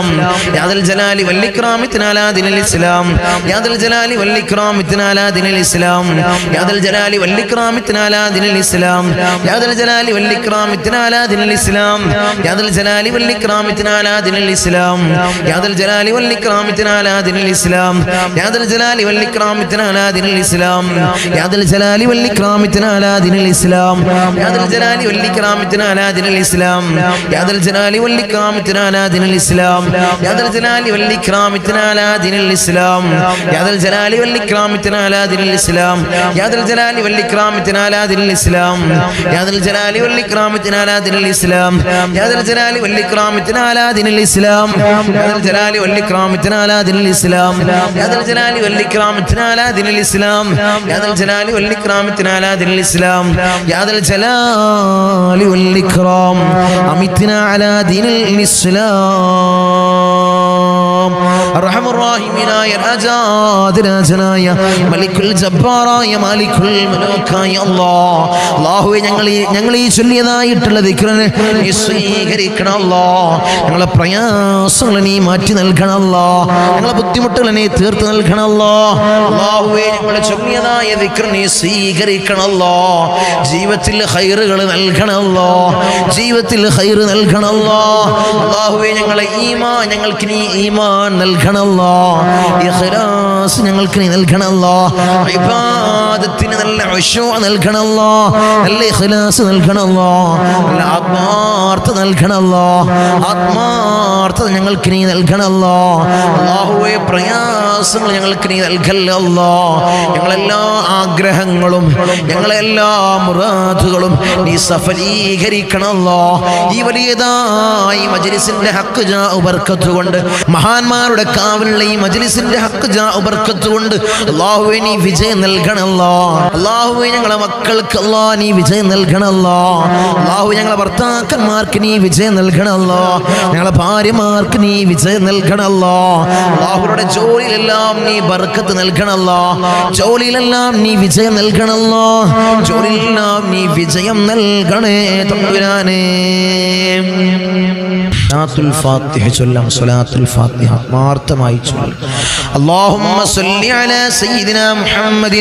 يا ذا الجلال والإكرام اتنا على دين الإسلام يا ذا الجلال والإكرام اتنا على دين الإسلام يا ذا الجلال والإكرام اتنا على دين الإسلام يا ذا الجلال والإكرام اتنا على دين الإسلام يا ذا الجلال والإكرام اتنا على دين الإسلام يا ذا الجلال والإكرام اتنا على دين الإسلام يا ذا الجلال والإكرام اتنا على دين الإسلام يا ذا الجلال والإكرام اتنا على دين الإسلام يا ذا الجلال والإكرام اتنا على دين الإسلام يا ذا الجلال والإكرام اتنا على دين الإسلام يا ذا الجلال والإكرام اتنا على دين الإسلام يا ذا الجلال والإكرام اتنا على دين الإسلام يا ذا الجلال والإكرام اتنا على دين الإسلام يا ذا الجلال والإكرام اتنا على دين الإسلام يا ذا الجلال والإكرام اتنا على دين الإسلام يا ذا الجلال والإكرام اتنا على دين الإسلام يا ذا الجلال والإكرام اتنا على دين الإسلام يا ذا الجلال والإكرام اتنا على دين الإسلام يا ذا الجلال والإكرام اتنا على دين الإسلام يا ذا الجلال والإكرام أمتنا على دين الإسلام أرحم الراحمين يا രാജാതിരാജനായ മലിക്കുൽ ജബ്ബാറായ മാലിക്കുൽ മലൂക്കായ അല്ലാഹുവേ ഞങ്ങൾ ഈ ചൊല്ലിയതായിട്ടുള്ള ദിക്റിനെ നീ സ്വീകരിക്കണം അല്ലാഹ് ഞങ്ങളുടെ പ്രയാസങ്ങൾ നീ മാറ്റി നൽകണം അല്ലാഹ് ഞങ്ങളുടെ ബുദ്ധിമുട്ടുകൾ നീ തീർത്ത് നൽകണം അല്ലാഹ് അല്ലാഹുവേ ഞങ്ങൾ ചൊല്ലിയതായ ദിക്ർ നീ സ്വീകരിക്കണം അല്ലാഹ് ജീവിതത്തിൽ ഖൈറുകൾ നൽകണം അല്ലാഹ് ജീവിതത്തിൽ ഖൈർ നൽകണം അല്ലാഹ് അല്ലാഹുവേ ഞങ്ങൾക്ക് നീ ഈമാൻ നൽകണം അല്ലാഹ് ഇഖ്ലാസ് ഞങ്ങൾക്ക് നീ നൽകണം അല്ലാഹ് ഇബാദത്തിന് നല്ല ഖുശൂ നൽകണം അല്ലാഹ് നല്ല ഇഖ്ലാസ് നൽകണം അല്ലാഹ് നല്ല ആത്മാർത്ഥത നൽകണം അല്ലാഹ് ആത്മാർത്ഥത ഞങ്ങൾക്ക് നീ നൽകണം അല്ലാഹ് അല്ലാഹുവേ പ്രയാസങ്ങൾ ഞങ്ങൾക്ക് നീ നൽകല്ലേ അല്ലാഹ് ഞങ്ങളെല്ലാ ആഗ്രഹങ്ങളും ഞങ്ങളെല്ലാ മുറാദുകളും നീ സഫലീകരിക്കണം അല്ലാഹ് ഈ വലിയതായി മജ്ലിസിന്റെ ഹഖ് ജാ ബർക്കത്ത് കൊണ്ട് മഹാന്മാരുടെ കാവലുള്ള ഈ മജ്ലിസിന്റെ ഹഖ് ജാ ബർക്കത്ത് കൊണ്ട് അല്ലാഹുവേ നീ വിജയം നൽകണം അല്ലാഹ് അല്ലാഹുവേ ഞങ്ങളുടെ മക്കൾക്ക് അല്ലാഹ് നീ വിജയം നൽകണം അല്ലാഹ് അല്ലാഹുവേ ഞങ്ങളുടെ ഭർത്താക്കന്മാർക്ക് നീ വിജയം നൽകണം അല്ലാഹ് ഞങ്ങളുടെ ഭാര്യമാർക്ക് നീ വിജയം നൽകണം അല്ലാഹ് അല്ലാഹുവേ ജോലിയിലെല്ലാം നീ ബർക്കത്ത് നൽകണം അല്ലാഹ് ജോലിയിലെല്ലാം നീ വിജയം നൽകണം അല്ലാഹ് ജോലിയിലെല്ലാം നീ വിജയം നൽകണേ തമ്പുരാനേ സലാത്തുൽ ഫാത്തിഹ ചൊല്ലാം സലാത്തുൽ ഫാത്തിഹ ആത്മാർത്ഥമായി ചൊല്ലാം اللهم صل على سيدنا محمد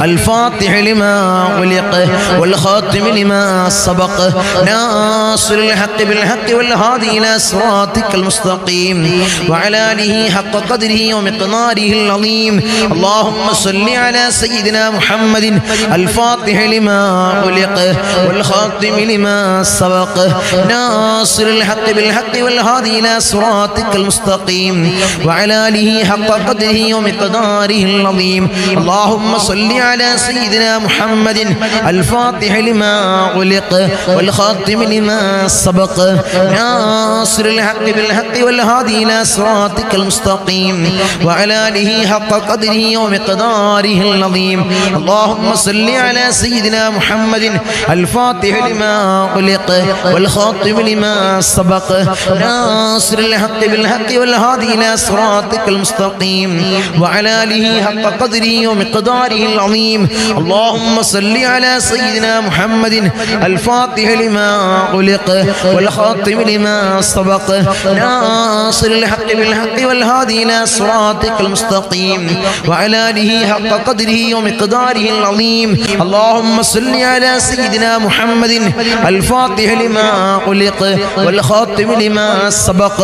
الفاتح لما أغلق والخاتم لما سبق ناصر الحق بالحق والهادي إلى صراطك المستقيم وعلى آله حق قدره ومقداره العظيم اللهم صل على سيدنا محمد الفاتح لما أغلق والخاتم لما سبق ناصر الحق بالحق والهادي إلى صراطك المستقيم وعلى آله حق قدره ومقداره العظيم اللهم صل على سيدنا محمد الفاتح لما أغلق والخاتم لما سبق ناصر الحق بالحق والهادي إلى صراطك المستقيم وعلى آله حق قدره ومقداره العظيم اللهم صل على سيدنا محمد الفاتح لما أغلق والخاتم لما سبق ناصر الحق بالحق والهادي إلى صراطك المستقيم وعلى آله حق قدره ومقداره العظيم اللهم صل على سيدنا محمد الفاتح لما أغلق والخاتم لما سبق ناصر الحق بالحق والهادي إلى صراطك المستقيم وعلى آله حق قدره ومقداره العظيم اللهم صل على سيدنا محمد الفاتح لما أغلق والخاتم لما سبق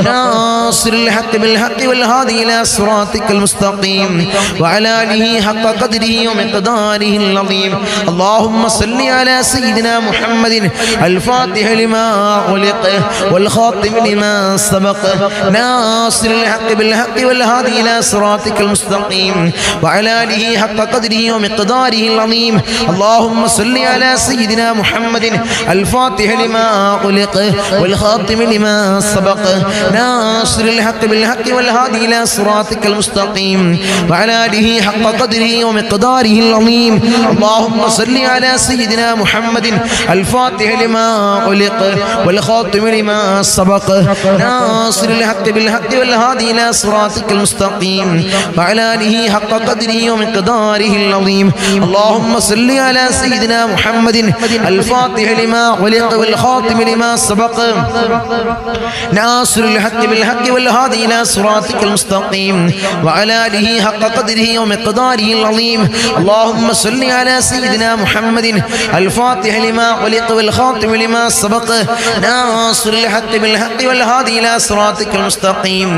ناصر الحق بالحق والهادي إلى صراطك المستقيم وعلى آله حق قدره ومقداره العظيم اللهم صل على سيدنا محمد الفاتح لما أغلق والخاتم لما سبق ناصر الحق بالحق والهادي إلى صراطك المستقيم وعلى آله حق قدره ومقداره العظيم اللهم صل على سيدنا محمد الفاتح لما أغلق والخاتم لما سبق ناصر الحق بالحق والهادي إلى صراطك المستقيم وعلى آله حق قدره ومقداره العظيم اللهم صل على سيدنا محمد الفاتح لما أغلق والخاتم لما سبق ناصر الحق بالحق والهادي إلى صراطك المستقيم وعلى آله حق قدره ومقداره العظيم اللهم صل على سيدنا محمد الفاتح لما أغلق والخاتم لما سبق ناصر الحق بالحق والهادي إلى صراطك المستقيم وعلى آله حق قدره ومقداره العظيم اللهم صل على سيدنا محمد الفاتح لما أغلق والخاتم لما سبق ناصر الحق بالحق والهادي إلى صراطك المستقيم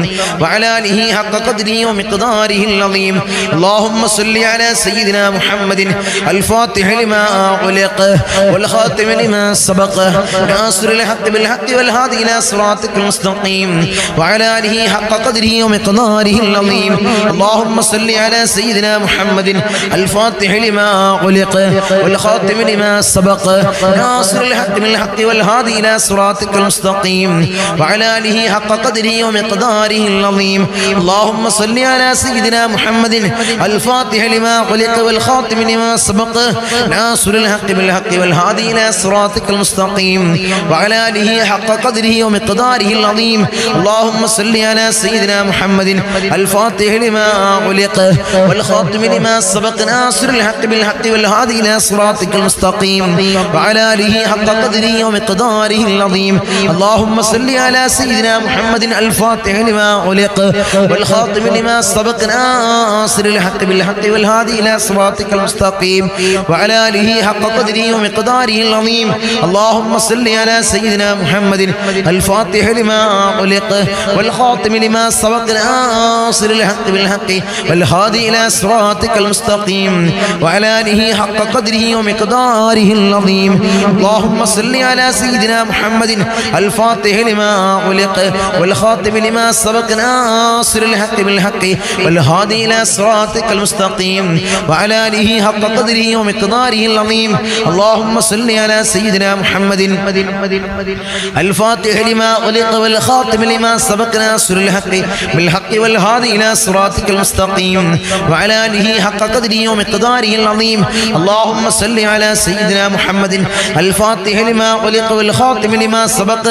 وعلى آله حق قدره ومقداره العظيم اللهم صل على سيدنا محمد الفاتح لما أغلق والخاتم لما سبق ناصر الحق بالحق والهادي إلى صراطك المستقيم وعلى آله حق قدره ومقداره العظيم اللهم صل على سيدنا محمد الفاتح لما أغلق والخاتم لما سبق ناصر الحق بالحق والهادي إلى صراطك المستقيم وعلى آله حق قدره ومقداره العظيم اللهم صل على سيدنا محمد الفاتح لما أغلق والخاتم لما سبق ناصر الحق بالحق والهادي إلى صراطك المستقيم وعلى آله حق قدره ومقداره العظيم اللهم صل على سيدنا محمد الفاتح لما أغلق والخاتم لما سبق ناصر الحق بالحق والهادي إلى صراطك المستقيم وعلى آله حق قدره ومقداره العظيم اللهم صل على سيدنا محمد الفاتح لما أغلق والخاتم لما سبق ناصر الحق بالحق والهادي إلى صراطك المستقيم وعلى آله حق قدره ومقداره العظيم اللهم صل على سيدنا محمد الفاتح لما أغلق والخاتم لما سبق ناصر الحق بالحق والهادي إلى صراطك المستقيم وعلى آله حق قدره ومقداره العظيم اللهم صل على سيدنا محمد الفاتح لما أغلق والخاتم لما سبق ناصر الحق بالحق والهادي إلى صراطك المستقيم وعلى آله حق قدره ومقداره العظيم اللهم صل على سيدنا محمد الفاتح لما أغلق والخاتم لما سبق ناصر الحق بالحق والهادي إلى صراطك المستقيم وعلى آله حق قدره ومقداره العظيم اللهم صل على سيدنا محمد الفاتح لما أغلق والخاتم لما سبق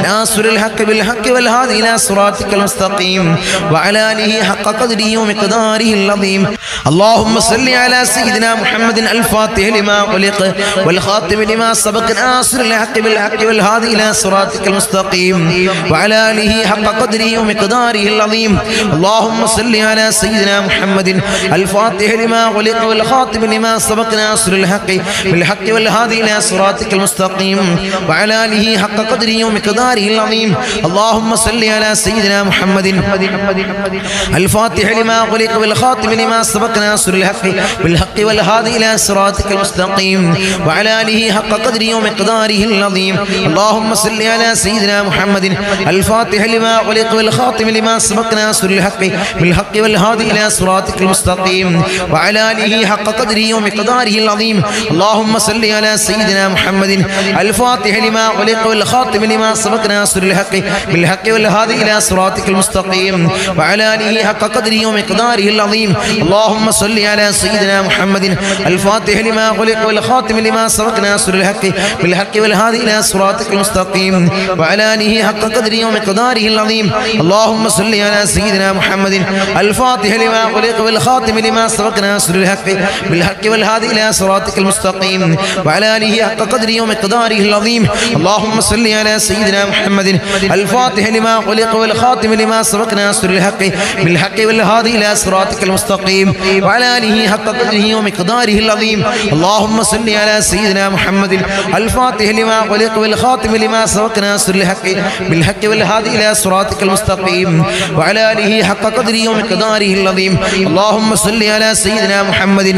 ناصر الحق بالحق والهادي إلى صراطك المستقيم وعلى آله حق قدره ومقداره العظيم اللهم صل على سيدنا محمد الفاتح لما أغلق والخاتم لما سبق ناصر الحق بالحق والهادي إلى صراطك المستقيم وعلى آله حق قدره ومقداره العظيم اللهم صل على سيدنا محمد الفاتح لما أغلق والخاتم لما سبق ناصر الحق بالحق والهادي إلى صراطك المستقيم وعلى آله حق قدره ومقداره العظيم اللهم صل على سيدنا محمد الفاتح لما أغلق والخاتم لما سبق ناصر الحق بالحق والهادي إلى صراطك المستقيم وعلى آله حق قدره ومقداره العظيم اللهم صل على سيدنا محمد الفاتح لما أغلق والخاتم لما سبق ناصر الحق بالحق والهادي إلى صراطك المستقيم وعلى آله حق قدره ومقداره العظيم اللهم صل على سيدنا محمد الفاتح لما أغلق والخاتم لما سبق ناصر الحق بالحق والهادي إلى صراطك المستقيم وعلى آله حق قدره ومقداره العظيم اللهم صل على سيدنا محمد الفاتح لما أغلق والخاتم لما سبق ناصر الحق بالحق والهادي إلى صراطك المستقيم وعلى آله حق قدره ومقداره العظيم اللهم صل على سيدنا محمد الفاتح لما أغلق والخاتم لما سبق ناصر الحق بالحق والهادي إلى صراطك المستقيم وعلى آله حق قدره ومقداره العظيم اللهم صل على سيدنا محمد الفاتح لما أغلق والخاتم لما سبق ناصر الحق بالحق والهادي إلى صراطك المستقيم وعلى آله حق قدره ومقداره العظيم اللهم صل على سيدنا محمد الفاتح لما أغلق والخاتم لما سبق ناصر الحق بالحق والهادي إلى صراطك المستقيم وعلى آله حق قدره ومقداره العظيم اللهم صل على سيدنا محمد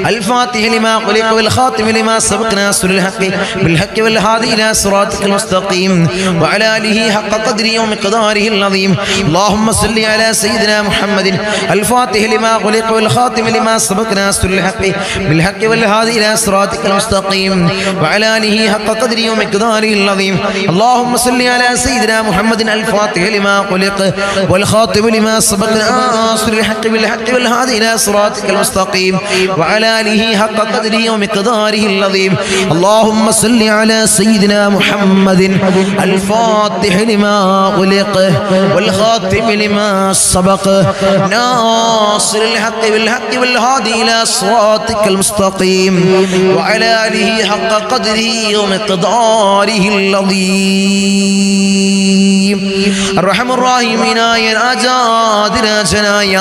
الفاتح لما أغلق والخاتم لما سبق ناصر الحق بالحق والهادي إلى صراطك المستقيم وعلى آله حق قدره ومقداره العظيم اللهم صل على سيدنا محمد الفاتح لما أغلق والخاتم لما سبق ناصر الحق بالحق والهادي إلى صراطك المستقيم وعلى آله حق قدره ومقداره العظيم اللهم صل على سيدنا محمد الفاتح لما خلق والخاتم لما سبق ناصر الحق بالحق والهادي إلى صراطك المستقيم وعلى آله حق قدره ومقداره العظيم اللهم صل على سيدنا محمد الفاتح لما خلق والخاتم لما سبق ناصر الحق بالحق والهادي إلى صراطك المستقيم وعلى آله حق قدره ومقداره العظيم الرحم الراحمين يا രാജാതിരാജനായ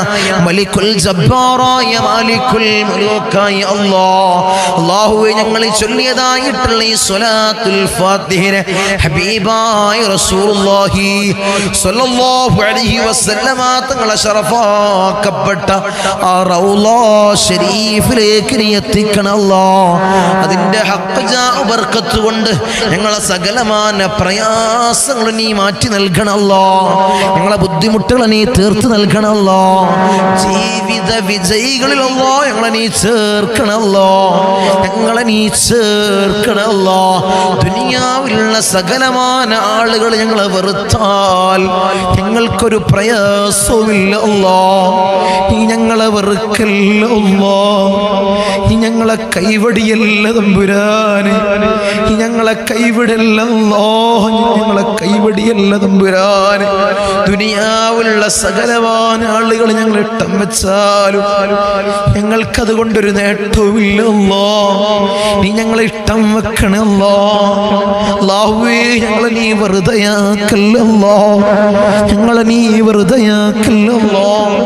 മലിക്കുൽ ജബ്ബാറായ മാലിക്കുൽ മുലൂക്കായ അല്ലാഹുവേ ഞങ്ങൾ ചൊല്ലിയതായിട്ടുള്ള ഈ സ്വലാത്തുൽ ഫാത്തിഹയെ ഹബീബായ റസൂലുള്ളാഹി സ്വല്ലല്ലാഹു അലൈഹി വസല്ലമ തങ്ങളെ ശറഫാക്കപ്പെട്ട ആ റൗള ശരീഫിലേക്ക് നീ എത്തിക്കണം അല്ലാഹ് അതിന്റെ ഹഖ് ജാ ബർക്കത്ത് കൊണ്ട് ഞങ്ങളെ സകലമാന പ്രയാസങ്ങൾ നീ മാറ്റി നൽകണം അല്ലാഹ് ഞങ്ങളെ ബുദ്ധിമുട്ടുകൾ നീ തീർത്ത് നൽകണം അല്ലാഹ് ജീവിത വിജയികളിൽ അല്ലാഹ് ഞങ്ങളെ നീ ചേർക്കണം അല്ലാഹ് ഞങ്ങളെ നീ ചേർക്കണം അല്ലാഹ് ദുനിയാവിലുള്ള സകലമാന ആളുകൾ ഞങ്ങളെ വെറുത്താൽ ഞങ്ങൾക്കൊരു പ്രയാസവുമില്ല അല്ലാഹ് നീ ഞങ്ങളെ വെറുക്കല്ല അല്ലാഹ് നീ ഞങ്ങളെ കൈവടിയല്ല തമ്പുരാനെ നീ ഞങ്ങളെ കൈവിടല്ല അല്ലാഹ് ഞങ്ങളെ കൈവടിയല്ല തമ്പുരാനെ ദുനിയാവിലുള്ള സകലമായ ആളുകൾ ഞങ്ങൾ ഇട്ടം വെച്ചാലും ഞങ്ങൾക്കത് കൊണ്ടൊരു നേട്ടവുമില്ല അല്ലാഹ് നീ ഞങ്ങളെ ഇട്ടം വെക്കണേ അല്ലാഹുവേ ഞങ്ങളെ നീ വെറുതെയാക്കല്ല അല്ലാഹ് ഞങ്ങളെ നീ വെറുതെയാക്കല്ല അല്ലാഹ്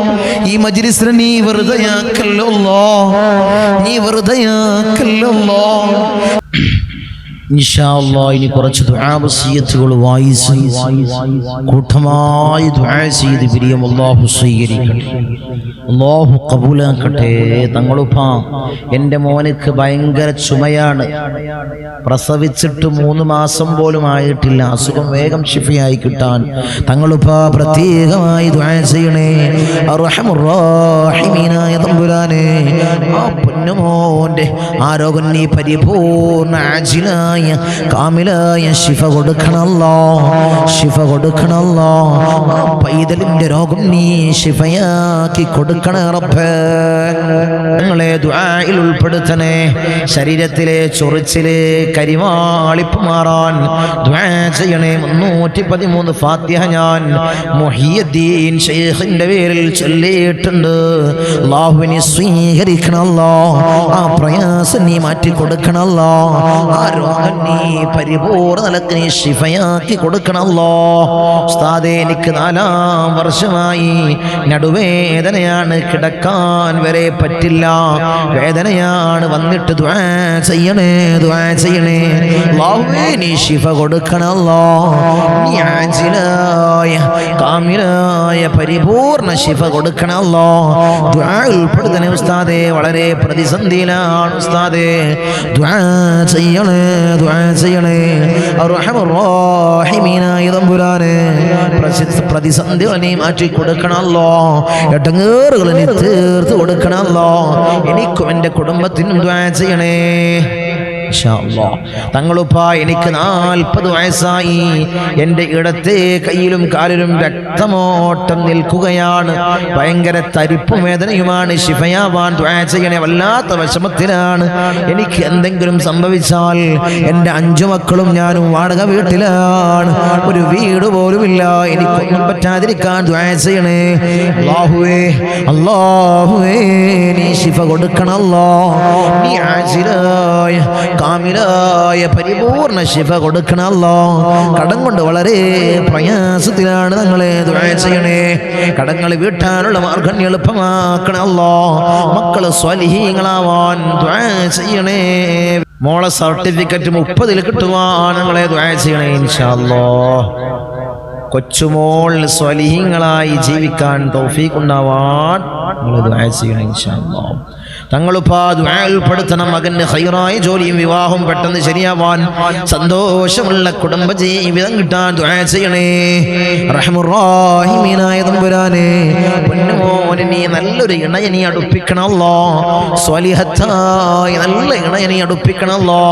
ഈ മജ്ലിസിനെ നീ വെറുതെയാക്കല്ല അല്ലാഹ് നീ വെറുതെയാക്കല്ല അല്ലാഹ് ഇൻഷാ അല്ലാഹ് ഇനി കുറച്ച് ദുആ വസിയത്തുകൾ വായിച്ച് കൂട്ടമായി ദുആ ചെയ്ത് പിരിയം അല്ലാഹു സ്വീകരിക്കട്ടെ അല്ലാഹു ഖബൂലാക്കട്ടെ തങ്ങളുപ്പ എൻ്റെ മോനക്ക് ഭയങ്കര ചുമയാണ് പ്രസവിച്ചിട്ട് 3 മാസം പോലും ആയിട്ടില്ല അസുഖം വേഗം ശിഫയായി കിട്ടാൻ തങ്ങളുപ്പ പ്രത്യേകമായി ദുആ ചെയ്യണേ അർഹമുർ റഹീമീനായ തമ്പുരാനെ ആ പൊന്നുമോൻ്റെ ആരോഗ്യം നീ പരിപൂർണ്ണ ആജിലായ കാമിലായ ശിഫ കൊടുക്കണല്ലോ ശിഫ കൊടുക്കണല്ലോ ആ പൈതലിന്റെ രോഗം നീ ശിഫയാക്കി കൊടുക്കണ റബ്ബേ ഞങ്ങളെ ദുആയിൽ ഉൾപ്പെടുത്തണേ ശരീരത്തിലെ ചൊറിച്ചിലെ കരിവാളിപ്പ് മാറാൻ ദുആ ചെയ്യണേ 313 ഫാത്തിഹ ഞാൻ മുഹിയുദ്ദീൻ ശൈഖിന്റെ പേരിൽ ചൊല്ലിയിട്ടുണ്ട് അല്ലാഹുവിനെ സ്വീകരിക്കണല്ലോ ആ പ്രയാസം നീ മാറ്റി കൊടുക്കണല്ലോ ആ രോഗം നീ പരിപൂർണ്ണ നിലക്ക് നീ ശിഫയാക്കി കൊടുക്കണല്ലോ ഉസ്താദേ എനിക്ക് 4-ാം വർഷമായി നടുവേദനയാണ് കിടക്കാൻ വരെ പറ്റില്ല വേദനയാണ് വന്നിട്ട് ദുആ ചെയ്യണേ അല്ലാഹുവേ നീ ശിഫ കൊടുക്കണല്ലോ നീ ആജിലായ കാമിലായ പരിപൂർണ്ണ ശിഫ കൊടുക്കണല്ലോ ദുആ ഉൾപ്പെടുത്തണേ ഉസ്താദേ വളരെ പ്രതിസന്ധിയിലാണ് ഉസ്താദേ ദുആ ചെയ്യണേ അർഹമുർ റഹീമീനായ തമ്പുരാനെ പ്രതിസന്ധികൾ നീ മാറ്റി കൊടുക്കണല്ലോ എടങ്ങേറുകൾ നീ തീർത്ത് കൊടുക്കണല്ലോ എനിക്കും എൻ്റെ കുടുംബത്തിനും ദുആ ചെയ്യണേ തങ്ങളുപ്പ എനിക്ക് 40 വയസ്സായി എൻ്റെ ഇടത്തെ കയ്യിലും കാലിലും രക്തമോട്ടം നിൽക്കുകയാണ് ഭയങ്കര തരിപ്പും വേദനയുമാണ് ശിഫയാവാൻ ദുആ ചെയ്യണേ വല്ലാത്ത വിഷമത്തിലാണ് എനിക്ക് എന്തെങ്കിലും സംഭവിച്ചാൽ എൻ്റെ 5 മക്കളും ഞാനും വാടക വീട്ടിലാണ് ഒരു വീട് പോലുമില്ല എനിക്കൊന്നും പറ്റാതിരിക്കാൻ ദുആ ചെയ്യണേ അല്ലാഹുവേ നീ ശിഫ കൊടുക്കണല്ലോ നീ ആജിലായ കാമിലായ പരിപൂർണ്ണ ശിഫ കൊടുക്കണല്ലോ കടം കൊണ്ട് വളരെ പ്രയാസത്തിലാണ് ഞങ്ങളെ ദുആ ചെയ്യണേ കടങ്ങൾ വീട്ടാനുള്ള മാർഗ്ഗം എളുപ്പമാക്കണല്ലോ മക്കള് സ്വാലിഹീങ്ങളാവാൻ ദുആ ചെയ്യണേ മോളെ സർട്ടിഫിക്കറ്റ് 30-ൽ കിട്ടുവാൻ ഞങ്ങളെ ദുആ ചെയ്യണേ ഇൻഷാ അല്ലാഹ് കൊച്ചുമോൾ സ്വാലിഹീങ്ങളായി ജീവിക്കാൻ തൗഫീഖ് ഉണ്ടാവാൻ ഞങ്ങളെ ദുആ ചെയ്യണേ ഇൻഷാ അല്ലാഹ് തങ്ങളുപ്പാ ദുആയിൽ ഉൾപ്പെടുത്തണം. മകന്റെ ഖൈറായ ജോലിയും വിവാഹവും പെട്ടെന്ന് ശരിയാവാൻ, സന്തോഷമുള്ള കുടുംബ ജീവിതം കിട്ടാൻ ദുആ ചെയ്യണേ. റഹ്മുർ-റഹീമീനായ തമ്പുരാനെ, പൊന്നുമോനെ നീ നല്ലൊരു ഇണയെ നീ അടുപ്പിക്കണമല്ലോ, സ്വാലിഹത്തായ നല്ല ഇണയെ നീ അടുപ്പിക്കണമല്ലോ,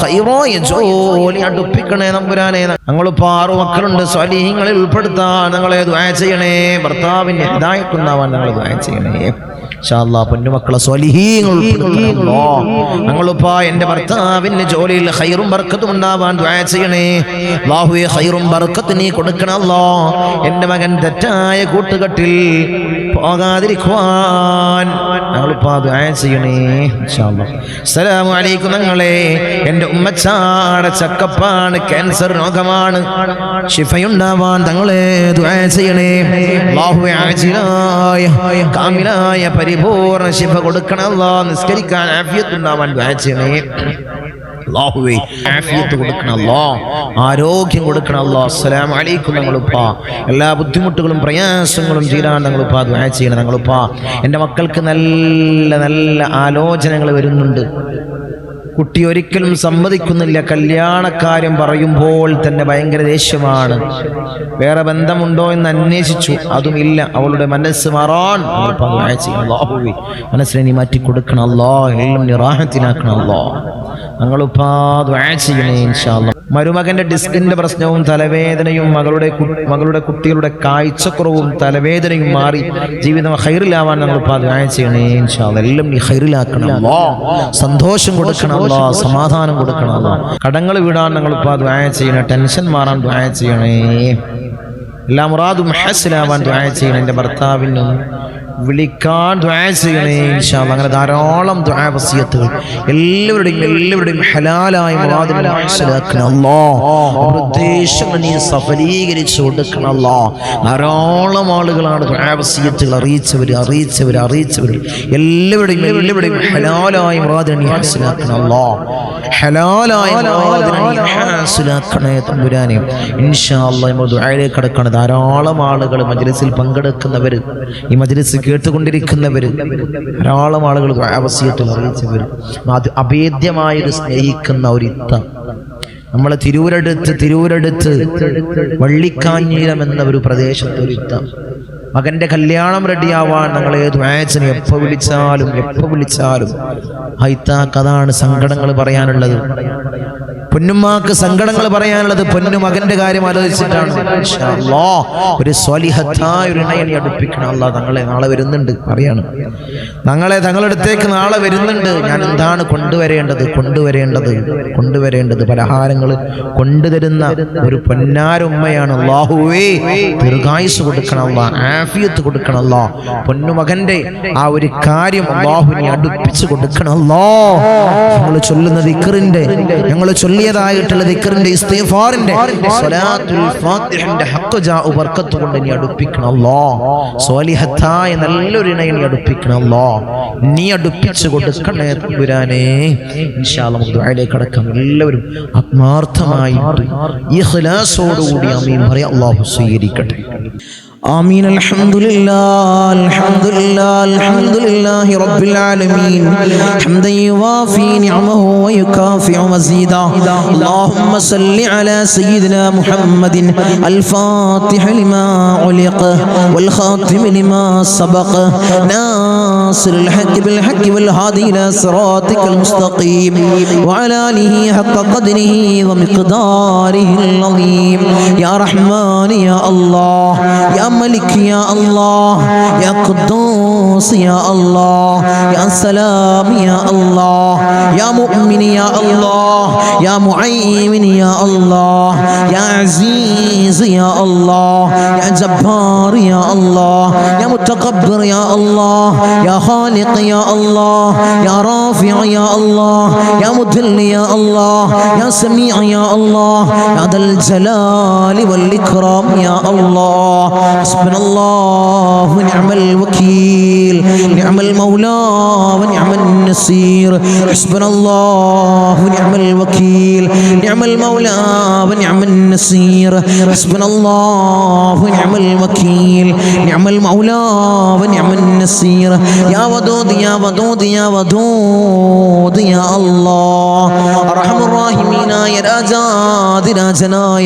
ഖൈറായ ജോലി അടുപ്പിക്കണേ തമ്പുരാനെ. ഞങ്ങളിപ്പോൾ 6 മക്കളുണ്ട്, സ്വാലിഹീങ്ങളിൽ ഉൾപ്പെടുത്താൻ ഞങ്ങളെ ദുആ ചെയ്യണേ. ഭർത്താവിന്റെ ഹിദായത്ത് ഉണ്ടാവാൻ ഞങ്ങൾ ദുആ ചെയ്യണേ. ഇൻഷാ അല്ലാഹ് പൊന്നുമക്കളെ സ്വാലിഹീങ്ങൾ ഉൾപ്പെടുത്തണമല്ലോ. ഞങ്ങളിപ്പോൾ എൻ്റെ ഭർത്താവിൻ്റെ ജോലിയിൽ ഖൈറും ബർക്കത്തും ഉണ്ടാവാൻ ദുആ ചെയ്യണേ. അല്ലാഹുവേ ഖൈറും ബർക്കത്തും നീ കൊടുക്കണമല്ലോ. എൻ്റെ മകൻ തെറ്റായ കൂട്ടുകെട്ടിൽ പോകാതിരിക്കുവാൻ ഞങ്ങളിപ്പോൾ ദുആ ചെയ്യണേ. ഇൻഷാ അല്ലാഹ്. അസ്സലാമു അലൈക്കും. ഞങ്ങളെ എൻ്റെ ഉമ്മച്ചാടെ ചക്കപ്പാണ്, ക്യാൻസർ രോഗമാണ്, ശിഫയുണ്ടാവാൻ തങ്ങളെ ദുആ ചെയ്യണേ. അല്ലാഹുവേ ആജിലായ കാമിലായ പരിപൂർണ്ണ ശിഫ കൊടുക്കണം അല്ലാഹ്. നിസ്കരിക്കാൻ ആഫിയത്ത് ഉണ്ടാവാൻ ദുആ ചെയ്യണേ. അല്ലാഹുവേ ആഫിയത്ത് കൊടുക്കണം അല്ലാഹ്, ആരോഗ്യം കൊടുക്കണം അല്ലാഹ്. അസ്സലാമു അലൈക്കും. ഞങ്ങളുപ്പാ എല്ലാ ബുദ്ധിമുട്ടുകളും പ്രയാസങ്ങളും തീരാൻ ഞങ്ങളുപ്പാ ദുആ ചെയ്യണം. ഞങ്ങളുപ്പാ എൻ്റെ മക്കൾക്ക് നല്ല നല്ല ആലോചനകൾ വരുന്നുണ്ട്. കുട്ടി ഒരിക്കലും സമ്മതിക്കുന്നില്ല. കല്യാണക്കാര്യം പറയുമ്പോൾ തന്നെ ഭയങ്കര ദേഷ്യമാണ്. വേറെ ബന്ധമുണ്ടോ എന്ന് അന്വേഷിച്ചു, അതുമില്ല. അവളുടെ മനസ്സ് മാറാൻ മനസ്സിനെ നീ മാറ്റി കൊടുക്കണം അല്ലാഹ്, എല്ലാം നീ റാഹത്തിനാക്കണം അല്ലാഹ്. ഞങ്ങളിപ്പാ ദുആ ചെയ്യണേ ഇൻഷാ അല്ലാഹ്. മരുമകന്റെ ഡിസ്കിന്റെ പ്രശ്നവും തലവേദനയും മകളുടെ കുട്ടികളുടെ കാഴ്ചക്കുറവും തലവേദനയും മാറി ജീവിതം ഖൈറിലാവാൻ ഞങ്ങളിപ്പാ ദുആ ചെയ്യണേ ഇൻഷാ അല്ലാഹ്. എല്ലാം നീ ഖൈറിലാക്കണം അല്ലാഹ്, സന്തോഷം കൊടുക്കണം അല്ലാഹ്, സമാധാനം കൊടുക്കണം അല്ലാഹ്. കടങ്ങൾ വീടാൻ ഞങ്ങളിപ്പാ ദുആ ചെയ്യണേ. ടെൻഷൻ മാറാൻ ദുആ ചെയ്യണേ. എല്ലാ മുറാദും ഹാസിലാവാൻ ദുആ ചെയ്യണേ. എൻ്റെ ഭർത്താവിനും വിളിക്കാൻ ദുആ ചെയ്യണേ ഇൻഷാ അല്ലാഹ്. അങ്ങനെ ധാരാളം ദുആ വസിയത്തുകൾ എല്ലാവരുടെയും ഹലാലായ മുറാദിനെ ഹാസിലാക്കണം അല്ലാഹ്. ഉദ്ദേശങ്ങൾ നീ സഫലീകരിച്ചു കൊടുക്കണം അല്ലാഹ്. ധാരാളം ആളുകളാണ് ദുആ വസിയത്തുകൾ അറിയിച്ചവർ. എല്ലാവരുടെയും ഹലാലായ മുറാദിനെ നീ ഹാസിലാക്കണം അല്ലാഹ്. ഹലാലായ മുറാദിനെ നീ ഹാസിലാക്കണേ തമ്പുരാനെ. ഇൻഷാ അല്ലാഹ് നമ്മൾ ദുആയിലേക്ക് കടക്കണം. ധാരാളം ആളുകൾ മജ്ലിസിൽ പങ്കെടുക്കുന്നവർ, ഈ മജ്ലിസ് കേട്ടുകൊണ്ടിരിക്കുന്നവര്, ധാരാളം ആളുകൾ വസിയത്തുകൾ അറിയിച്ചവര്, അഭേദ്യമായത് സ്നേഹിക്കുന്ന ഒരു ഇത്ത. നമ്മളെ തിരൂരടുത്ത് വള്ളിക്കാഞ്ഞീരം എന്ന ഒരു പ്രദേശത്ത് ഒരു ഇത്ത. മകന്റെ കല്യാണം റെഡിയാവാൻ ഞങ്ങളെ ദുആന് എപ്പോൾ വിളിച്ചാലും ഹൈത്താക്ക് അതാണ് സങ്കടങ്ങൾ പറയാനുള്ളത്. പൊന്നുമ്മാക്ക് സങ്കടങ്ങൾ പറയാനുള്ളത് പൊന്നു മകന്റെ കാര്യം ആലോചിച്ചിട്ടാണ്. ഇൻഷാ അല്ലാഹ് ഒരു സ്വാലിഹത്തായ ഒരു ഇണയെ അടുപ്പിക്കണം അല്ലാഹ്. തങ്ങളെ നാളെ വരുന്നുണ്ട് പറയാണ്. തങ്ങളുടെ അടുത്തേക്ക് നാളെ വരുന്നുണ്ട്. ഞാൻ എന്താണ് കൊണ്ടുവരേണ്ടത് പലഹാരങ്ങൾ കൊണ്ടുതരുന്ന ഒരു പൊന്നാരുമ്മയാണ്. അല്ലാഹുവേ ദീർഘായുസ്സ് കൊടുക്കണം അല്ലാഹ്, ആഫിയത്ത് കൊടുക്കണം അല്ലാഹ്. പൊന്നുമകന്റെ ആ ഒരു കാര്യം അല്ലാഹുവിനെ അടുപ്പിച്ച് കൊടുക്കണം അല്ലാഹ്. ഞങ്ങൾ ചൊല്ലുന്ന ദിക്റിന്റെ, ഞങ്ങൾ ചൊല്ലിയതായിട്ടുള്ള ദിക്റിന്റെ, ഇസ്തിഗ്ഫാറിന്റെ, സ്വലാത്തുൽ ഫാത്തിഹിന്റെ ഹഖ് ജാഉ ബർക്കത്ത് കൊണ്ട് നീ അടുപ്പിക്കണം അല്ലാഹ്. സ്വാലിഹത്തായ നല്ലൊരു ഇണയെ നീ അടുപ്പിക്കണം അല്ലാഹ്. നീ അടുപ്പിച്ച് കൊടുക്കണേ തമ്പുരാനെ. ഇൻഷാ അല്ലാഹ് നമുക്ക് ദുആയിലേക്ക് കടക്കാം. എല്ലാവരും ആത്മാർത്ഥമായിട്ട് ഇഖ്ലാസോടുകൂടി ആമീൻ പറയാം. അല്ലാഹു സ്വീകരിക്കട്ടെ. آمين. الحمد لله رب العالمين حمدا يوافي نعمه ويكافئ مزيدا. اللهم صل على سيدنا محمد الفاتح لما علق والخاتم لما سبق ناصر الحق بالحق والهادي إلى صراطك المستقيم وعلى آله حق قدره ومقداره العظيم. يا رحمن يا الله، يا ملك يا الله، يا قدوس يا الله، يا سلام يا الله، يا مؤمن يا الله، يا معين يا الله، يا عزيز يا الله، يا جبار يا الله، يا متكبر يا الله، يا خالق يا الله، يا رافع يا الله، يا مذل يا الله، يا سميع يا الله، يا ذا الجلال والإكرام يا الله. حسبنا الله ونعم الوكيل، نعم المولى ونعم النصير حسبنا الله ونعم الوكيل نعم المولى ونعم النصير حسبنا الله ونعم الوكيل نعم المولى ونعم النصير يا ودود يا ودود يا ودود يا الله أرحم الراحمين يا രാജാതിരാജനായ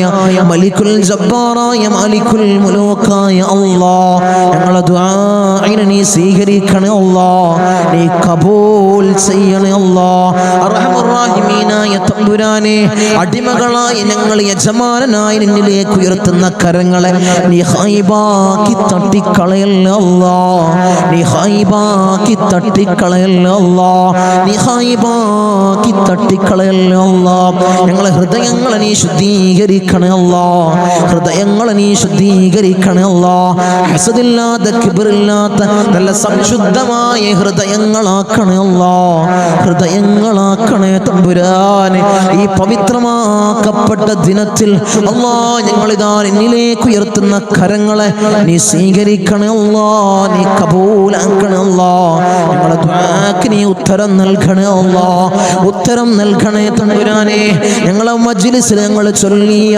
മലിക്കുൽ ജബ്ബാറായ മാലിക്കുൽ മുലൂക്കായ അല്ലാഹ് ഞങ്ങളുടെ ദുആഇനെ നീ സ്വീകരിക്കണേ അല്ലാഹ് നീ കബൂൽ ചെയ്യണേ അല്ലാഹ് അർഹമർ റഹീമീനായ തമ്പുരാനെ അടിമകളായ ഞങ്ങൾ യജമാനനായി നിന്നിലേക്ക് ഉയർത്തുന്ന കരങ്ങളെ നീ ഖൈബാക്കി തട്ടിക്കളയല്ലേ അല്ലാഹ് നീ ഖൈബാക്കി തട്ടിക്കളയല്ലേ അല്ലാഹ് നീ ഖൈബാക്കി തട്ടിക്കളയല്ലേ അല്ലാഹ് ഞങ്ങളെ ഹൃദയങ്ങളെ നീ ശുദ്ധീകരിക്കണേ അല്ലാഹ് ഹൃദയങ്ങളെ നീ ശുദ്ധീകരിക്കണേ അല്ലാഹ് ഹസദില്ലാത്ത കിബ്റില്ലാത്ത നല്ല സംശുദ്ധമായ ഹൃദയങ്ങളാക്കണേ അല്ലാഹ് ഹൃദയങ്ങളാക്കണേ തമ്പുരാനെ ഈ പവിത്രമാക്കപ്പെട്ട ദിനത്തിൽ അല്ലാഹ് ഞങ്ങളിതാ നിന്നിലേക്ക് ഉയർത്തുന്ന കരങ്ങളെ നീ സ്വീകരിക്കണേ അല്ലാഹ് നീ കബൂലാക്കണേ അല്ലാഹ് ഞങ്ങളുടെ ദുആക്ക് നീ ഉത്തരം നൽകണേ അല്ലാഹ് ഉത്തരം നൽകണേ തമ്പുരാനെ ഞങ്ങളെ മജ്ലിസിൽ ഞങ്ങൾ ചൊല്ലിയ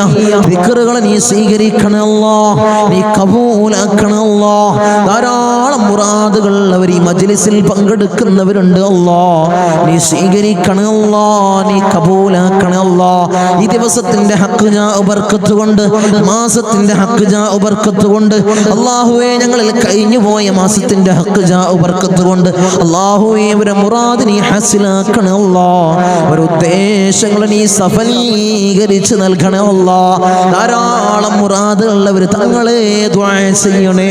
ദിക്റുകളെ നീ സ്വീകരിക്കണേ അല്ലാഹ് നീ കബൂലാക്കണേ അല്ലാഹ് ധാരാളം മുറാദുകൾ അവർ ഈ മജ്ലിസിൽ പങ്കെടുക്കുന്നവരുണ്ട് അല്ലാഹ് നീ സ്വീകരിക്കണേ അല്ലാഹ് നീ കബൂലാക്കണേ അല്ലാഹ് ഈ ദിവസത്തിന്റെ ഹക്ക് ജാ ബർക്കത്ത് കൊണ്ട് മാസത്തിന്റെ ഹക്ക് ജാ ബർക്കത്ത് കൊണ്ട് അല്ലാഹുവേ ഞങ്ങളിൽ കഴിഞ്ഞു പോയ മാസത്തിന്റെ ഹക്ക് ജാ ബർക്കത്ത് കൊണ്ട് അല്ലാഹുവേ അവരെ മുറാദ് നീ ഹാസിലാക്കണേ അല്ലാഹ് അവരുടെ ഉദ്ദേശങ്ങൾ നീ സഫലീകരിച്ച് നൽകണേ അല്ലാഹ് ധാരാളം മുറാദുള്ളവർ തങ്ങളെ ദുആ ചെയ്യണേ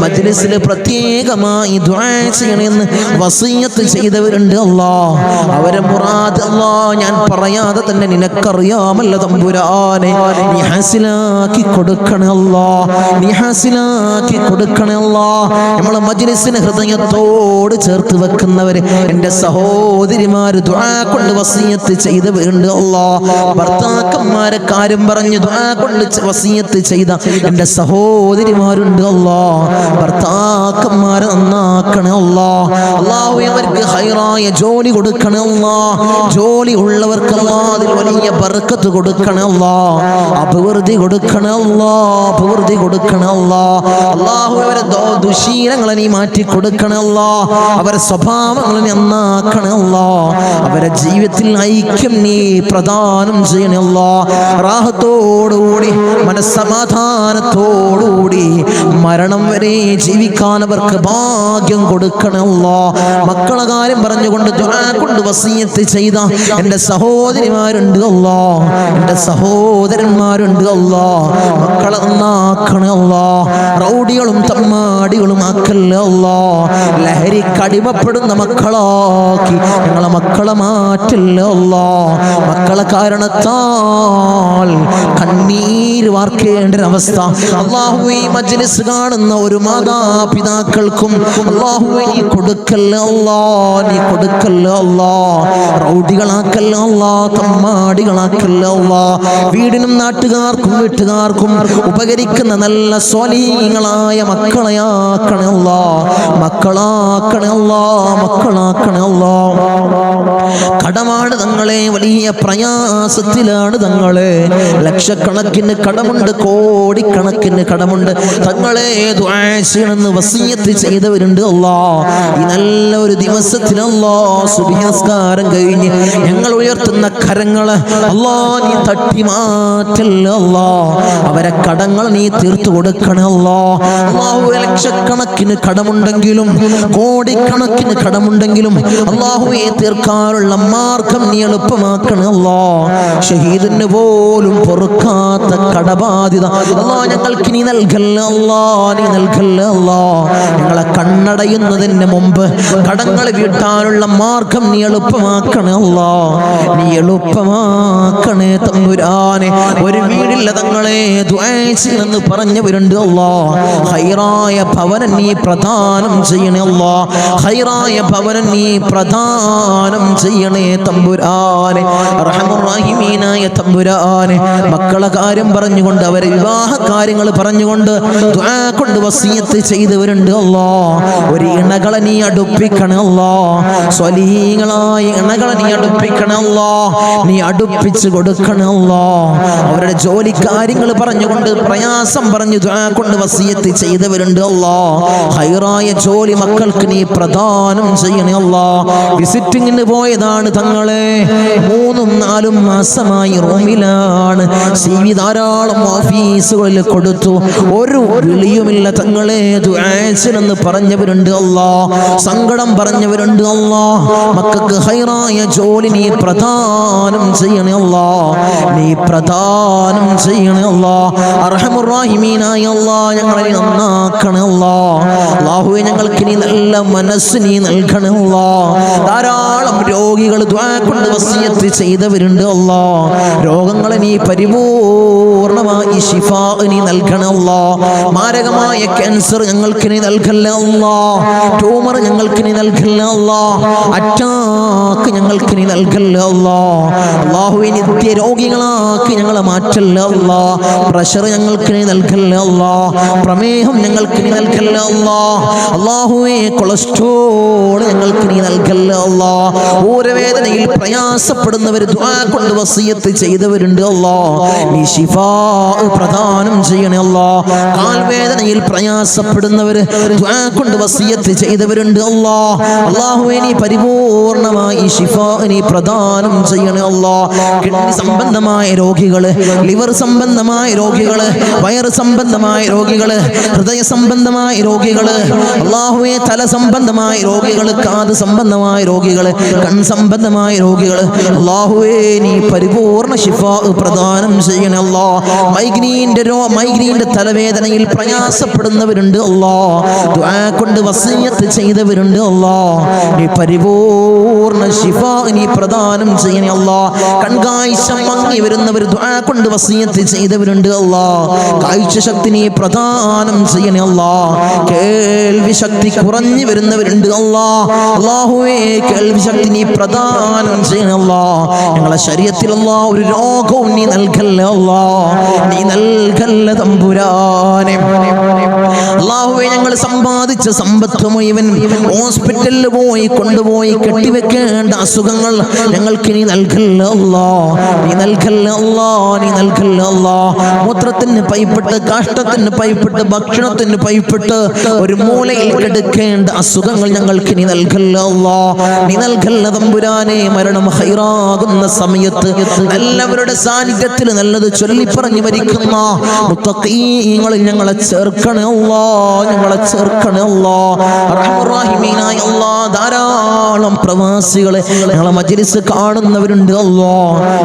മജ്ലിസിൽ പ്രത്യേകമായി ദുആ ചെയ്യണമെന്ന് വസിയത്ത് ചെയ്തവരുണ്ട് അല്ലാഹ് അവരെ മുറാദ് അല്ലാഹ് ഞാൻ പറയാതെ തന്നെ നിനക്കറിയാമല്ലോ തമ്പുരാനെ നീ ഹാസിലാക്കി കൊടുക്കണേ അല്ലാഹ് നീ ഹാസിലാക്കി കൊടുക്കണേ അല്ലാഹ് നമ്മളെ മജ്ലിസിനെ ഹൃദയത്തോട് ചേർത്ത് വെക്കുന്നവര് എൻ്റെ സഹോദരിമാര് ദുആ കൊണ്ട് വസിയത്ത് ചെയ്തവരുണ്ട് അല്ലാഹ് ഭർത്താക്കന്മാരെ കാര്യം പറഞ്ഞ് ദുആ കൊണ്ട് വസിയത്ത് ചെയ്ത എൻ്റെ സഹോദരിമാരുണ്ട് അല്ലാഹ് ഭർത്താക്കന്മാരെ നന്നാക്കണേ അല്ലാഹ് അല്ലാഹു അവർക്ക് ഹൈറായ ജോലി കൊടുക്കണേ അല്ലാഹ് ജോലി ഉള്ളവർക്ക് അല്ലാഹ് അതിൽ വലിയ ബർക്കത്ത് കൊടുക്കണേ അല്ലാഹ് അഭിവൃദ്ധി കൊടുക്കണേ അല്ലാഹ് അഭിവൃദ്ധി കൊടുക്കണേ അല്ലാഹ് അല്ലാഹു അവരെ ദുശീലങ്ങളെ നീ മാറ്റി കൊടുക്കണേ അല്ലാഹ് അവരെ സ്വഭാവങ്ങളെ നന്നാക്കണേ അല്ലാഹ് അവരെ ജീവിതത്തിൽ ഐക്യം നീ പ്രദാനം ചെയ്യണേ അല്ലാഹ് റാഹത്തോടുകൂടി മനസ്സമാധാനത്തോടുകൂടി മരണം വരെ ജീവിക്കാൻ അവർക്ക് ഭാഗ്യം കൊടുക്കണേ അല്ലാഹ് മക്കളെ കാര്യം പറഞ്ഞുകൊണ്ട് ദുആ കൊണ്ട് വസിയത്ത് ചെയ്ത എൻ്റെ സഹോദരിമാരുണ്ട് അല്ലാഹ് എൻ്റെ സഹോദരന്മാരുണ്ട് അല്ലാഹ് മക്കളെ നന്നാക്കണേ അല്ലാഹ് റൗഡികളും തമ്മാടികളും ആക്കല്ലേ അല്ലാഹ് ലഹരിക്കടിമപ്പെടുന്ന മക്കളാക്കി ഞങ്ങളെ മക്കളെ മാറ്റല്ലേ അല്ലാഹ് മക്കളെ കാരണത്താൽ കണ്ണീര് വാർക്കേണ്ട ഒരവസ്ഥ അല്ലാഹുവേ ഈ മജ്ലിസ് കാണുന്ന ഒരു മാതാപിതാക്കൾക്കും അല്ലാഹുവേ നീ കൊടുക്കല്ലേ അല്ലാഹ് നീ കൊടുക്കല്ലേ അല്ലാഹ് റൗഡികളാക്കല്ലേ അല്ലാഹ് തമ്മാടികളാക്കല്ലേ അല്ലാഹ് വീടിനും നാട്ടുകാർക്കും വീട്ടുകാർക്കും ഉപകരിക്കുന്ന നല്ല സ്വാലിഹീങ്ങളായ മക്കളെയാക്കണേ അല്ലാഹ് മക്കളാക്കണേ അല്ലാഹ് മക്കളാക്കണേ അല്ലാഹ് കടമാണ് തങ്ങളെ വലിയ പ്രയാസത്തിലാണ് തങ്ങളെ ലക്ഷക്കണക്കിന് കടമുണ്ട് കോടിക്കണക്കിന് കടമുണ്ട് തങ്ങളെ ദുആ ചെയ്യണമെന്ന് വസിയത്ത് ചെയ്തവരുണ്ട് അല്ലാഹ് ഈ നല്ല ഒരു ദിവസത്തിൽ അല്ലാഹ് സുബ്ഹി നിസ്കാരം കഴിഞ്ഞ് ഞങ്ങൾ ഉയർത്തുന്ന കരങ്ങൾ അല്ലാഹ് നീ തട്ടി മാറ്റല്ലേ അല്ലാഹ് അവരെ കടങ്ങൾ നീ തീർത്തു കൊടുക്കണേ അല്ലാഹ് അല്ലാഹു ലക്ഷക്കണക്കിന് കടമുണ്ടെങ്കിലും കോടിക്കണക്കിന് കടമുണ്ടെങ്കിലും അല്ലാഹുവേ തീർക്കാനുള്ള മാർഗം നീ എളുപ്പമാക്കണേ അല്ലാഹ് ഷഹീദിന് പോലും പൊറുക്കാത്ത കടബാധ്യത അല്ലാഹ് ഞങ്ങൾക്ക് നീ നൽകല്ലേ അല്ലാഹ് നീ നൽകല്ലേ അല്ലാഹ് ഞങ്ങളെ കണ്ണടയുന്നതിന് മുമ്പ് കടങ്ങൾ വീട്ടാനുള്ള മാർഗം നീ എളുപ്പമാക്കണേ അല്ലാഹ് നീ എളുപ്പമാക്കണേ തമ്പുരാനെ ഒരു വീടില്ല തങ്ങളെ ദുആ ചെയ്യണമെന്ന് പറഞ്ഞവരുണ്ട് അല്ലാഹ് ഖൈറായ ഭവനം നീ പ്രദാനം ചെയ്യണേ അല്ലാഹ് ഖൈറായ ഭവനം നീ പ്രദാനം ചെയ്യണേ തമ്പുരാനെ റഹ്മാൻ റഹീമീനായ തമ്പുരാനെ മക്കളെ കാര്യം പറഞ്ഞുകൊണ്ട് അവരെ വിവാഹ കാര്യങ്ങൾ പറഞ്ഞുകൊണ്ട് ദുആ കൊണ്ട് വസിയത്ത് ചെയ്തവരുണ്ട് ചെയ്തവരുണ്ട് അല്ലാ. ഒരു ഇണകളെ നീ അടുപ്പിക്കണേ അല്ലാ. സ്വലീഹങ്ങളായ ഇണകളെ നീ അടുപ്പിക്കണേ അല്ലാ. നീ അടുപ്പിച്ച് കൊടുക്കണേ അല്ലാ. അവരുടെ ജോലി കാര്യങ്ങൾ പറഞ്ഞുകൊണ്ട് പ്രയാസം പറഞ്ഞു ദുആ കൊണ്ട് വസിയത്ത് ചെയ്തവരുണ്ട് അല്ലാ. ഹൈറായ ജോലി മക്കൾക്ക് നീ പ്രദാനം ചെയ്യണേ അല്ലാ. വിസിറ്റിങ്ങിന് പോയതാണ് തങ്ങളെ, 3-4 മാസമായി റൂമിലാണ്. CV ധാരാളം ഓഫീസുകളിൽ കൊടുത്തു, ഒരു വിളിയുമില്ല തങ്ങളെ. ദുആ പറഞ്ഞവരുണ്ട് അല്ലാ, സങ്കടം പറഞ്ഞവരുണ്ട് അല്ലാ. മക്കൾക്ക് ഹൈറായ ജോലി നീ പ്രദാനം ചെയ്യണേ അല്ലാ. നീ പ്രദാനം ചെയ്യണേ അല്ലാ. അർഹമുർ റഹീമീനായ അല്ലാ, ഞങ്ങളെ നന്നാക്കണേ അല്ലാ. അല്ലാഹുവേ, ഞങ്ങൾക്ക് നീ നല്ല മനസ്സ് നീ നൽകണേ അല്ലാ. ധാരാളം രോഗികൾ ദുആ കൊണ്ട് വസിയത്ത് ചെയ്തവരുണ്ട് അല്ലാ. രോഗങ്ങളെ നീ പരിപൂർണമായി ശിഫാ നീ നൽകണേ അല്ലാ. മാരകമായ ക്യാൻസർ ഞങ്ങൾക്ക് നീ നൽകല്ലേ അല്ലാ. ട്യൂമർ ഞങ്ങൾക്ക് നീ നൽകല്ലേ അല്ലാ. അറ്റാക്ക് ഞങ്ങൾക്ക് നീ നൽകല്ലേ അല്ലാ. അല്ലാഹുവേ, നിത്യ രോഗികളാക്കി ഞങ്ങളെ മാറ്റല്ലേ അല്ലാ. പ്രഷർ ഞങ്ങൾക്ക് നീ നൽകല്ലേ അല്ലാ. പ്രമേഹം ഞങ്ങൾക്ക് നീ നൽകല്ലേ അല്ലാ. അല്ലാഹുവേ, കൊളസ്ട്രോൾ ഞങ്ങൾക്ക് നീ നൽകല്ലേ അല്ലാ. ഊരവേദനയിൽ പ്രയാസപ്പെടുന്നവർ ദുആ കൊണ്ട് വസിയത്ത് ചെയ്തവരുണ്ട് അല്ലാ. നീ ശിഫാ പ്രദാനം ചെയ്യണേ അല്ലാ. കാൽവേദനയിൽ പ്രയാസപ്പെടുന്നവർ ദുആ കൊണ്ട് വസിയത്ത് ചെയ്തവരുണ്ട് അല്ലാ. അല്ലാഹുവേ, നീ പരിപൂർണമായി ശിഫാ നീ പ്രദാനം ചെയ്യണേ അല്ലാ. കിഡ്നി സംബന്ധമായ രോഗികള്, ലിവർ സംബന്ധമായ രോഗികള്, വയറ് സംബന്ധമായ രോഗികള്, ഹൃദയ സംബന്ധമായ രോഗികള്, അല്ലാഹുവേ, തല സംബന്ധമായ രോഗികള്, കാത് സംബന്ധമായ രോഗികള്, കൺ സംബന്ധമായ രോഗികള്, അല്ലാഹുവേ, നീ പരിപൂർണ ശിഫാ പ്രദാനം ചെയ്യണേ അല്ലാ. മൈഗ്രീന്റെ തലവേദനയിൽ പ്രയാസപ്പെടുന്നവരുണ്ട് അല്ലാ. ദുആ കൊണ്ട് വസിയത്ത് ചെയ്തവരുണ്ട് അല്ലാ. നീ പരിപൂർണ ശിഫാ നീ പ്രദാനം ചെയ്യണേ അല്ലാ. കൺകാഴ്ച മങ്ങി വരുന്നവർ ദുആ കൊണ്ട് വസിയത്ത് ചെയ്തവരുണ്ട് അല്ലാ. കാഴ്ച ശക്തി നീ പ്രദാനം ചെയ്യണേ അല്ലാ. കേൾവി ശക്തി കുറഞ്ഞു വരുന്നവരുണ്ട് അല്ലാ. അല്ലാഹുവേ, കേൾവി ശക്തി നീ പ്രദാനം ചെയ്യണേ അല്ലാ. ഞങ്ങളെ ശരീരത്തിൽ അല്ലാ ഒരു രോഗവും നീ നൽകല്ലേ അല്ലാ. നീ നൽകല്ലേ തമ്പുരാനെ. അല്ലാഹുവേ, ഞങ്ങൾ സമ്പാദിച്ച സമ്പത്ത് മുഴുവൻ ഹോസ്പിറ്റലിൽ പോയി കൊണ്ടുപോയി കെട്ടിവെക്കേണ്ട അസുഖങ്ങൾ ഞങ്ങൾക്ക് നീ നൽകല്ലേ അല്ലാ. നീ നൽകല്ലേ അല്ലാ. നീ നൽകല്ലേ അല്ലാ. മൂത്രത്തിന് പൈപ്പിട്ട്, കാഷ്ടത്തിന് പൈപ്പിട്ട്, ഭക്ഷണത്തിന് പൈപ്പിട്ട് ഒരു മൂലയിൽ കിടക്കേണ്ട അസുഖങ്ങൾ ഞങ്ങൾക്ക് നീ നൽകല്ലേ അല്ലാ. നീ നൽകല്ലേ തമ്പുരാനെ. മരണം ഹൈറാകുന്ന സമയത്ത് എല്ലാവരുടെ സാന്നിധ്യത്തിൽ നല്ലത് ചൊല്ലിപ്പറഞ്ഞു മരിക്കുന്ന മുത്തഖീങ്ങളിൽ ഞങ്ങളെ ചേർക്കണേ അല്ലാ. ഞങ്ങളെ ചേർക്കണേ അല്ലാ. അർഹമുർ റഹീമീനായ അല്ലാ, ധാരാളം പ്രവാസികളെ ഞങ്ങളെ മജ്ലിസ് കാണുന്നവരുണ്ട് അല്ലാ.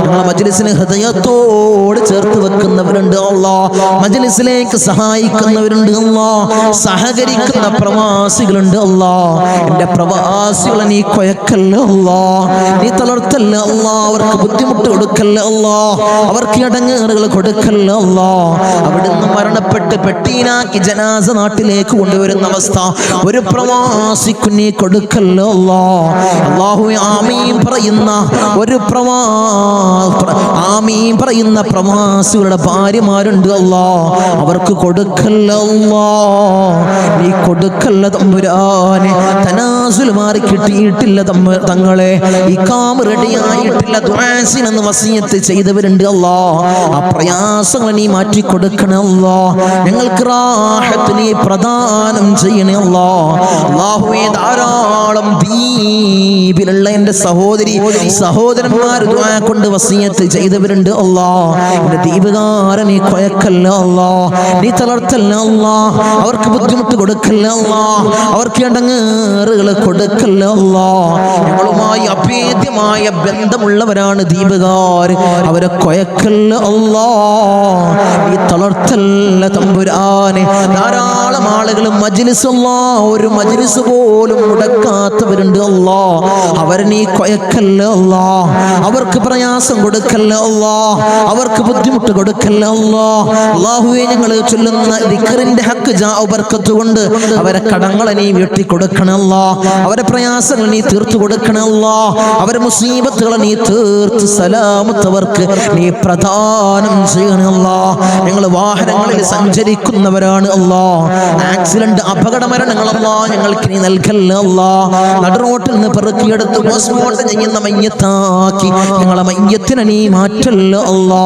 ഞങ്ങളെ മജ്ലിസിനെ ഹൃദയത്തോട് ചേർത്ത് വെക്കുന്നവരുണ്ട് അല്ലാ. മജ്ലിസിലേക്ക് സഹായിക്കുന്നവരുണ്ട് അല്ലാ. സഹകരിക്കുന്ന പ്രവാസികളുണ്ട് അല്ലാ. എന്റെ പ്രവാസികളെ നീ കൊയക്കല്ല അല്ലാ. നീ തളർത്തല്ല അല്ലാ. അവർക്ക് ബുദ്ധിമുട്ട് കൊടുക്കല്ല അല്ലാ. അവർക്ക് ഇടങ്ങേറുകൾ കൊടുക്കല്ല അല്ലാ. അവിടുന്ന് മരണപ്പെട്ട് പെട്ടീനാക്കി ജനാസ നാട്ടിലേക്ക് കൊണ്ടുവരുന്ന അവസ്ഥ ഒരു പ്രവാസിക്കു നീ കൊടുക്കല്ല അല്ലാ. അല്ലാഹുവേ, ആമീൻ പറയുന്ന ഒരു ആമീൻ പറയുന്ന പ്രവാസികളുടെ ഭാര്യമാരുണ്ട് അല്ലാ. അവർക്ക് കൊടുക്കല്ല അല്ലാ. നീ കൊടുക്കല്ല തമ്പുരാനെ. തനാസുൽ മാറി കിട്ടിയിട്ടില്ല തങ്ങളെ. ഇഖാമ റെഡിയായിട്ടില്ല. ദുആസിനെന്ന് വസിയത്ത് ചെയ്തവരുണ്ട് അല്ലാ. ആ പ്രയാസങ്ങൾ നീ മാറ്റി കൊടുക്കണേ അല്ലാ. ഞങ്ങൾക്ക് റാഹത്ത് നീ പ്രദാനം ചെയ്യണേ അല്ലാ. അല്ലാഹുവേ, ധാരാളം ദ്വീപിലുള്ള എൻ്റെ സഹോദരന്മാർ ദുആ കൊണ്ട് വസിയത്ത് ചെയ്തവരുണ്ട് അല്ലാ. എൻ്റെ ദ്വീപുകാരൻ നീ കൊയക്കല്ല അല്ലാ. നീ തളർത്തല്ല അല്ലാ. അവർക്ക് ബുദ്ധിമുട്ട് കൊടുക്കല്ല അല്ലാ. അവർക്ക് ഇടങ്ങേറുകൾ കൊടുക്കല്ല അല്ലാ. ഞങ്ങളുമായി അഭേദ്യമായ ബന്ധമുള്ളവരാണ് ദ്വീപുകാർ. അവരെ കൊയക്കല്ല അല്ലാ. നീ തളർത്തല്ല തമ്പുരാനെ. ധാരാളം ആളുകൾ മജ്ലിസ് അല്ലാ, ഒരു മജ്ലിസ് പോലും മുടക്കാത്തവരുണ്ട് അല്ലാ. അവരെ നീ കൊയക്കല്ല അല്ലാ. അവർക്ക് പ്രയാസം കൊടുക്കല്ല അല്ലാ. അവർക്ക് ബുദ്ധിമുട്ട് കൊടുക്കല്ല അല്ലാ. അല്ലാഹുവേ, ഞങ്ങൾ ചൊല്ലുന്ന ദിക്റിന്റെ ഹക്ക് ജാഉ ബർക്കത്ത് കൊണ്ട് അവരെ കടങ്ങളെ നീ വീട്ടി കൊടുക്കണേ അല്ലാ. അവരെ പ്രയാസങ്ങൾ നീ തീർത്തു കൊടുക്കണേ അല്ലാ. അവരെ മുസീബത്തുകളെ നീ തീർത്ത് സലാമത്തവർക്ക് നീ പ്രദാനം ചെയ്യണേ അല്ലാ. ഞങ്ങൾ വാഹനങ്ങളിൽ സഞ്ചരിക്കുന്നവരാണ് അല്ലാ. ആക്സിഡന്റ് അപകട മരണങ്ങളല്ലാ ഞങ്ങൾക്ക് നീ നൽകല്ല അല്ലാ. നടുറോട്ടിൽ നിന്ന് പെറുക്കിയെടുത്ത് പോസ്റ്റ്മോർട്ടം ചെയ്യുന്ന മയ്യത്താക്കി ഞങ്ങളെ മയ്യത്തിനെ നീ മാറ്റല്ല അല്ലാ,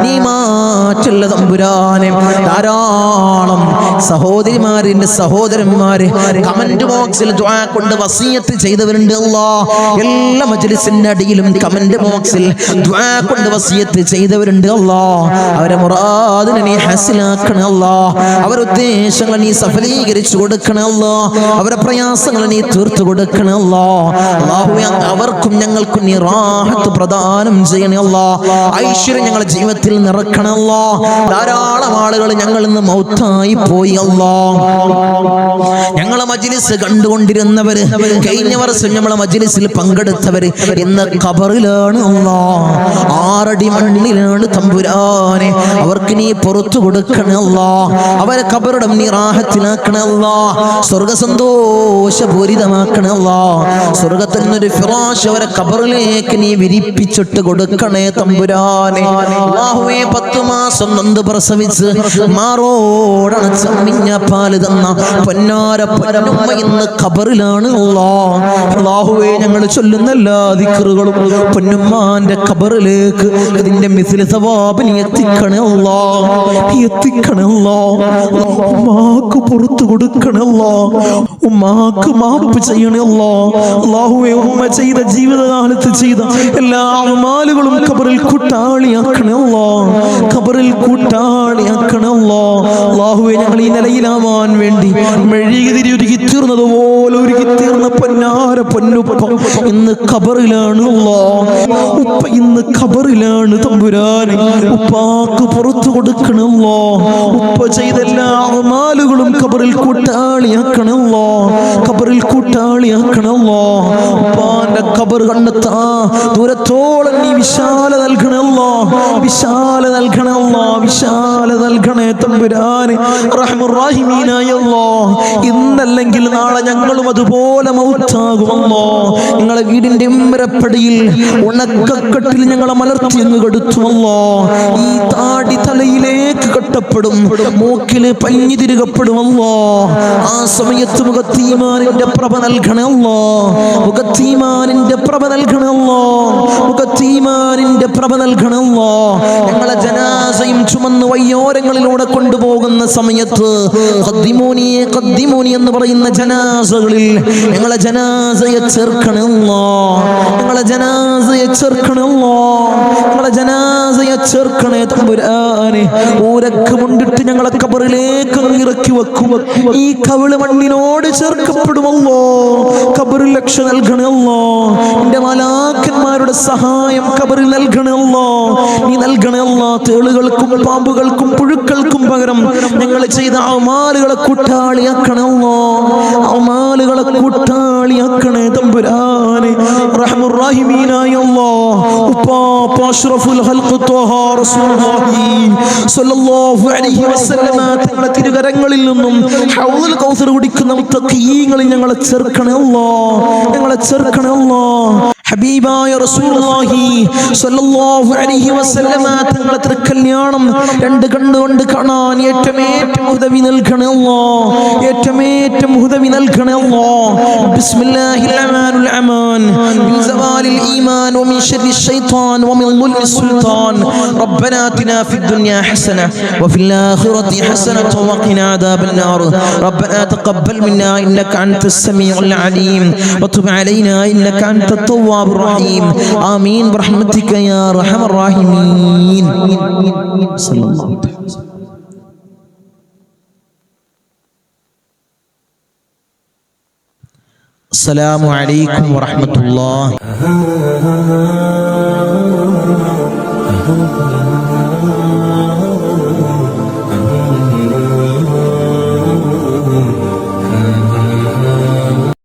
നീ മാറ്റല്ല തമ്പുരാനെ. ധാരാളം സഹോദരിമാരിന്റെ സഹോദരന്മാര് കമന്റ് ബോക്സിൽ ദുആ കൊണ്ട് വസിയത്ത് ചെയ്തവരുണ്ട് അല്ലാ. എല്ലാ മജ്ലിസിന്റെ അടിയിലും കമന്റ് ബോക്സിൽ ദുആ കൊണ്ട് വസിയത്ത് ചെയ്തവരുണ്ട് അല്ലാ. അവരെ മുറാദിനെ നീ ഹാസിലാക്കണേ അല്ലാ, അവരുടെ ഉദ്ദേശങ്ങളെ നീ സഫലീകരിച്ചു കൊടുക്കണേ അല്ലാ, അവരുടെ പ്രയാസങ്ങളെ നീ തീർത്തു കൊടുക്കണേ അല്ലാ. അല്ലാഹുവേ അവർക്കും ഞങ്ങൾക്കും നീ റാഹത്ത് പ്രദാനം ചെയ്യണേ അല്ലാ, ഐശ്വര്യം ഞങ്ങളുടെ ജീവിതത്തിൽ നിറക്കണേ അല്ലാ. ധാരാളം ആളുകൾ ഞങ്ങളിൽ നിന്ന് മൗത്തായി പോയി അല്ലാ. ഞങ്ങളെ മജ്ലിസ് കണ്ടുകൊണ്ടിരുന്നവര്, കഴിഞ്ഞ വർഷം നമ്മളെ മജ്ലിസിൽ പങ്കെടുത്തവര് ഇന്ന് ഖബറിലാണ് അല്ലാ, 6 അടി മണ്ണിലാണ് തമ്പുരാനെ. അവർക്ക് നീ പുറത്തു കൊടുക്കണേ അല്ലാ, അവരെ ഖബറിടം നീ റാഹത്തിലാക്കണേ അല്ലാ, സ്വർഗ സന്തോഷപൂരിതമാക്കണേ അല്ലാ. സ്വർഗത്തിൽ നിന്നൊരു ഫിറാശ് അവരെ ഖബറിലേക്ക് നീ വിരിപ്പിച്ചിട്ട് കൊടുക്കണേ തമ്പുരാനെ. അല്ലാഹുവേ 10 മാസം നൊന്ത് പ്രസവിച്ച് മാറോടണച്ചമ്മിഞ്ഞ പാല് തന്ന പൊന്നാര പൊന്നുമ്മ ഇന്ന് ഖബറിലാണ് അല്ലാ. അല്ലാഹുവേ ഞങ്ങൾ ചൊല്ലുന്ന എല്ലാ ദിക്റുകളും പൊന്നുമ്മാന്റെ ഖബറിലേക്ക് ഇതിന്റെ മിസ്ല സവാബ് നീ എത്തിക്കണേ അല്ലാ, എത്തിക്കണേ അല്ലാ. ഉമ്മാക്ക് പുറത്തു കൊടുക്കണേ അല്ലാ, ഉമ്മാക്ക് മാപ്പ് ചെയ്യണേ അല്ലാ. അല്ലാഹുവേ ഉമ്മ ചെയ്ത ജീവിതകാലത്ത് ചെയ്ത എല്ലാ അമാലുകളും ഖബറിൽ കൂട്ടാളിയാക്കണേ അല്ലാ, ഖബറിൽ കൂട്ടാളിയാക്കണേ അല്ലാ. അല്ലാഹുവേ ഞങ്ങൾ ഈ നിലയിലാവാൻ വേണ്ടി മെഴുകുതിരി ഒരുക്കി തീർന്നതുപോലെ ഒരുക്കി തീർന്ന പൊന്നാര പൊന്നുപ്പ ഇന്ന് ഖബറിലാണ് അല്ലാ. ഉപ്പ ഇന്ന് ഖബറിലാണ് തമ്പുരാനെ. ഉപ്പാക്ക് പുറത്തു കൊടുക്കണം അല്ലാ, ഉപ്പ ചെയ്ത എല്ലാ അമാലുകളും ഖബറിൽ കൂട്ടാളിയാക്കണം അല്ലാ, ഖബറിൽ കൂട്ടാളിയാക്കണം അല്ലാ. ഉപ്പാന്റെ ഖബർ കണ്ടെത്താ ദൂരത്തോളം നീ വിശാല നൽകണേ അല്ലാ, വിശാല നൽകണേ അല്ലാ, വിശാല നൽകണേ തമ്പുരാനെ. റഹ്മർ റഹീമീനായ അല്ലാ, ഇന്നല്ലെങ്കിൽ നാളെ ഞങ്ങളും അതുപോലെ മൗത്താകുമല്ലോ. നിങ്ങളെ വീടിന്റെ ഉമ്മരപ്പടിയിൽ ഉണക്കക്കെട്ടിൽ ഞങ്ങളെ മലർത്തി അങ്ങ് കെടുത്തുമല്ലോ. ഈ താടി തലയിലേക്ക് കെട്ടപ്പെടും, മൂക്കില് പഞ്ഞി തിരുകപ്പെടുമല്ലോ. ആ സമയത്ത് മുഖത്തീമാനിന്റെ പ്രഭ നൽകണമല്ലോ, മുഖത്തീമാനിന്റെ പ്രഭ നൽകണമല്ലോ, മുഖത്തീമാനിന്റെ പ്രഭ നൽകണമല്ലോ. ഞങ്ങളെ ജനാസയും ചുമന്ന് വയ്യോരങ്ങളിലൂടെ കൊണ്ടുപോകുന്ന സമയത്ത് ഖദ്ദിമൂനി ഖദ്ദിമൂനി എന്ന് പറയുന്ന ജനാസകളിൽ ഞങ്ങളെ ജനാസയെ ചേർക്കണമല്ലോ, ഞങ്ങളെ ജനാസയെ ചേർക്കണമല്ലോ, ഞങ്ങളെ ജനാസയെ ചേർക്കണേ തമ്പുരാനെ. ഊരക്ക് മുണ്ടിട്ട് ഞങ്ങളെ ഖബറിലേക്ക് ഇറക്കി വെക്കും, ഈ കവിള് മണ്ണിനോട് ചേർക്കപ്പെടുമല്ലോ. ഖബറിൽ രക്ഷ നൽകണമല്ലോ, എന്റെ മലാക്കന്മാരുടെ സഹായം ഖബറിൽ നൽകണമല്ലോ, നീ നൽകണമല്ലോ. തേളുകൾക്കും പാമ്പുകൾക്കും പുഴുക്കൾക്കും പകരം ഞങ്ങൾ ചെയ്ത അമാലുകളെ കൂട്ടാളിയാക്കണമല്ലോ, അമാലുകളെ കൂട്ടാളിയാക്കണേ തമ്പുരാനെ. റഹ്മർ റഹീമീനായ അല്ലാഹ്, ഉപ്പാപ്പ അഷ്റഫുൽ ഖൽഖ് ത്വഹ റസൂലുള്ളാഹി സ്വല്ലല്ലാഹു അലൈഹി വസല്ലമ തങ്ങളുടെ തിരുകരങ്ങളിൽ നിന്നും ഹൗദുൽ കൗസർ കുടിക്കുന്ന മുത്തഖീങ്ങളിൽ ഞങ്ങളെ ചേർക്കണേ അല്ലാഹ്, ഞങ്ങളെ ചേർക്കണേ അല്ലാഹ്. ഹബീബായ റസൂലുള്ളാഹി സ്വല്ലല്ലാഹു അലൈഹി വസല്ലമ തങ്ങളുടെ തൃക്കല്യാണം 2 കണ്ണുകൊണ്ട് കാണാൻ ഏറ്റവും ഉദവി നൽകണേ അല്ലാഹ്, ഏറ്റവും ഉദവി നൽകണേ അല്ലാഹ്. ബിസ്മില്ലാഹിർ റഹ്മാനിർ റഹീം. മിൻ സവാലിൽ ഈമാൻ വമിൻ ശർരി ശൈത്താൻ വമിൻ ളുൽമി സുൽത്താൻ. റബ്ബനാ ആതിനാ ഫിദ് ദുനിയാ ഹസന വഫിൽ ആഖിറതി ഹസനത വഖിനാ അദാബൻ നാർ. റബ്ബനാ തഖബ്ബൽ മിന്നാ ഇന്നക അൻതസ് സമീഉൽ അലീം വതുബ് അലൈനാ ഇന്നക അൻതത് തവ്വാബുർ റഹീം. ആമീൻ ബിറഹ്മതിക യാ അർഹമർ റഹീമീൻ. സല്ലല്ലാഹു അലൈഹി വസല്ലം. അസ്സലാമു അലൈക്കും വറഹ്മത്തുള്ളാഹി.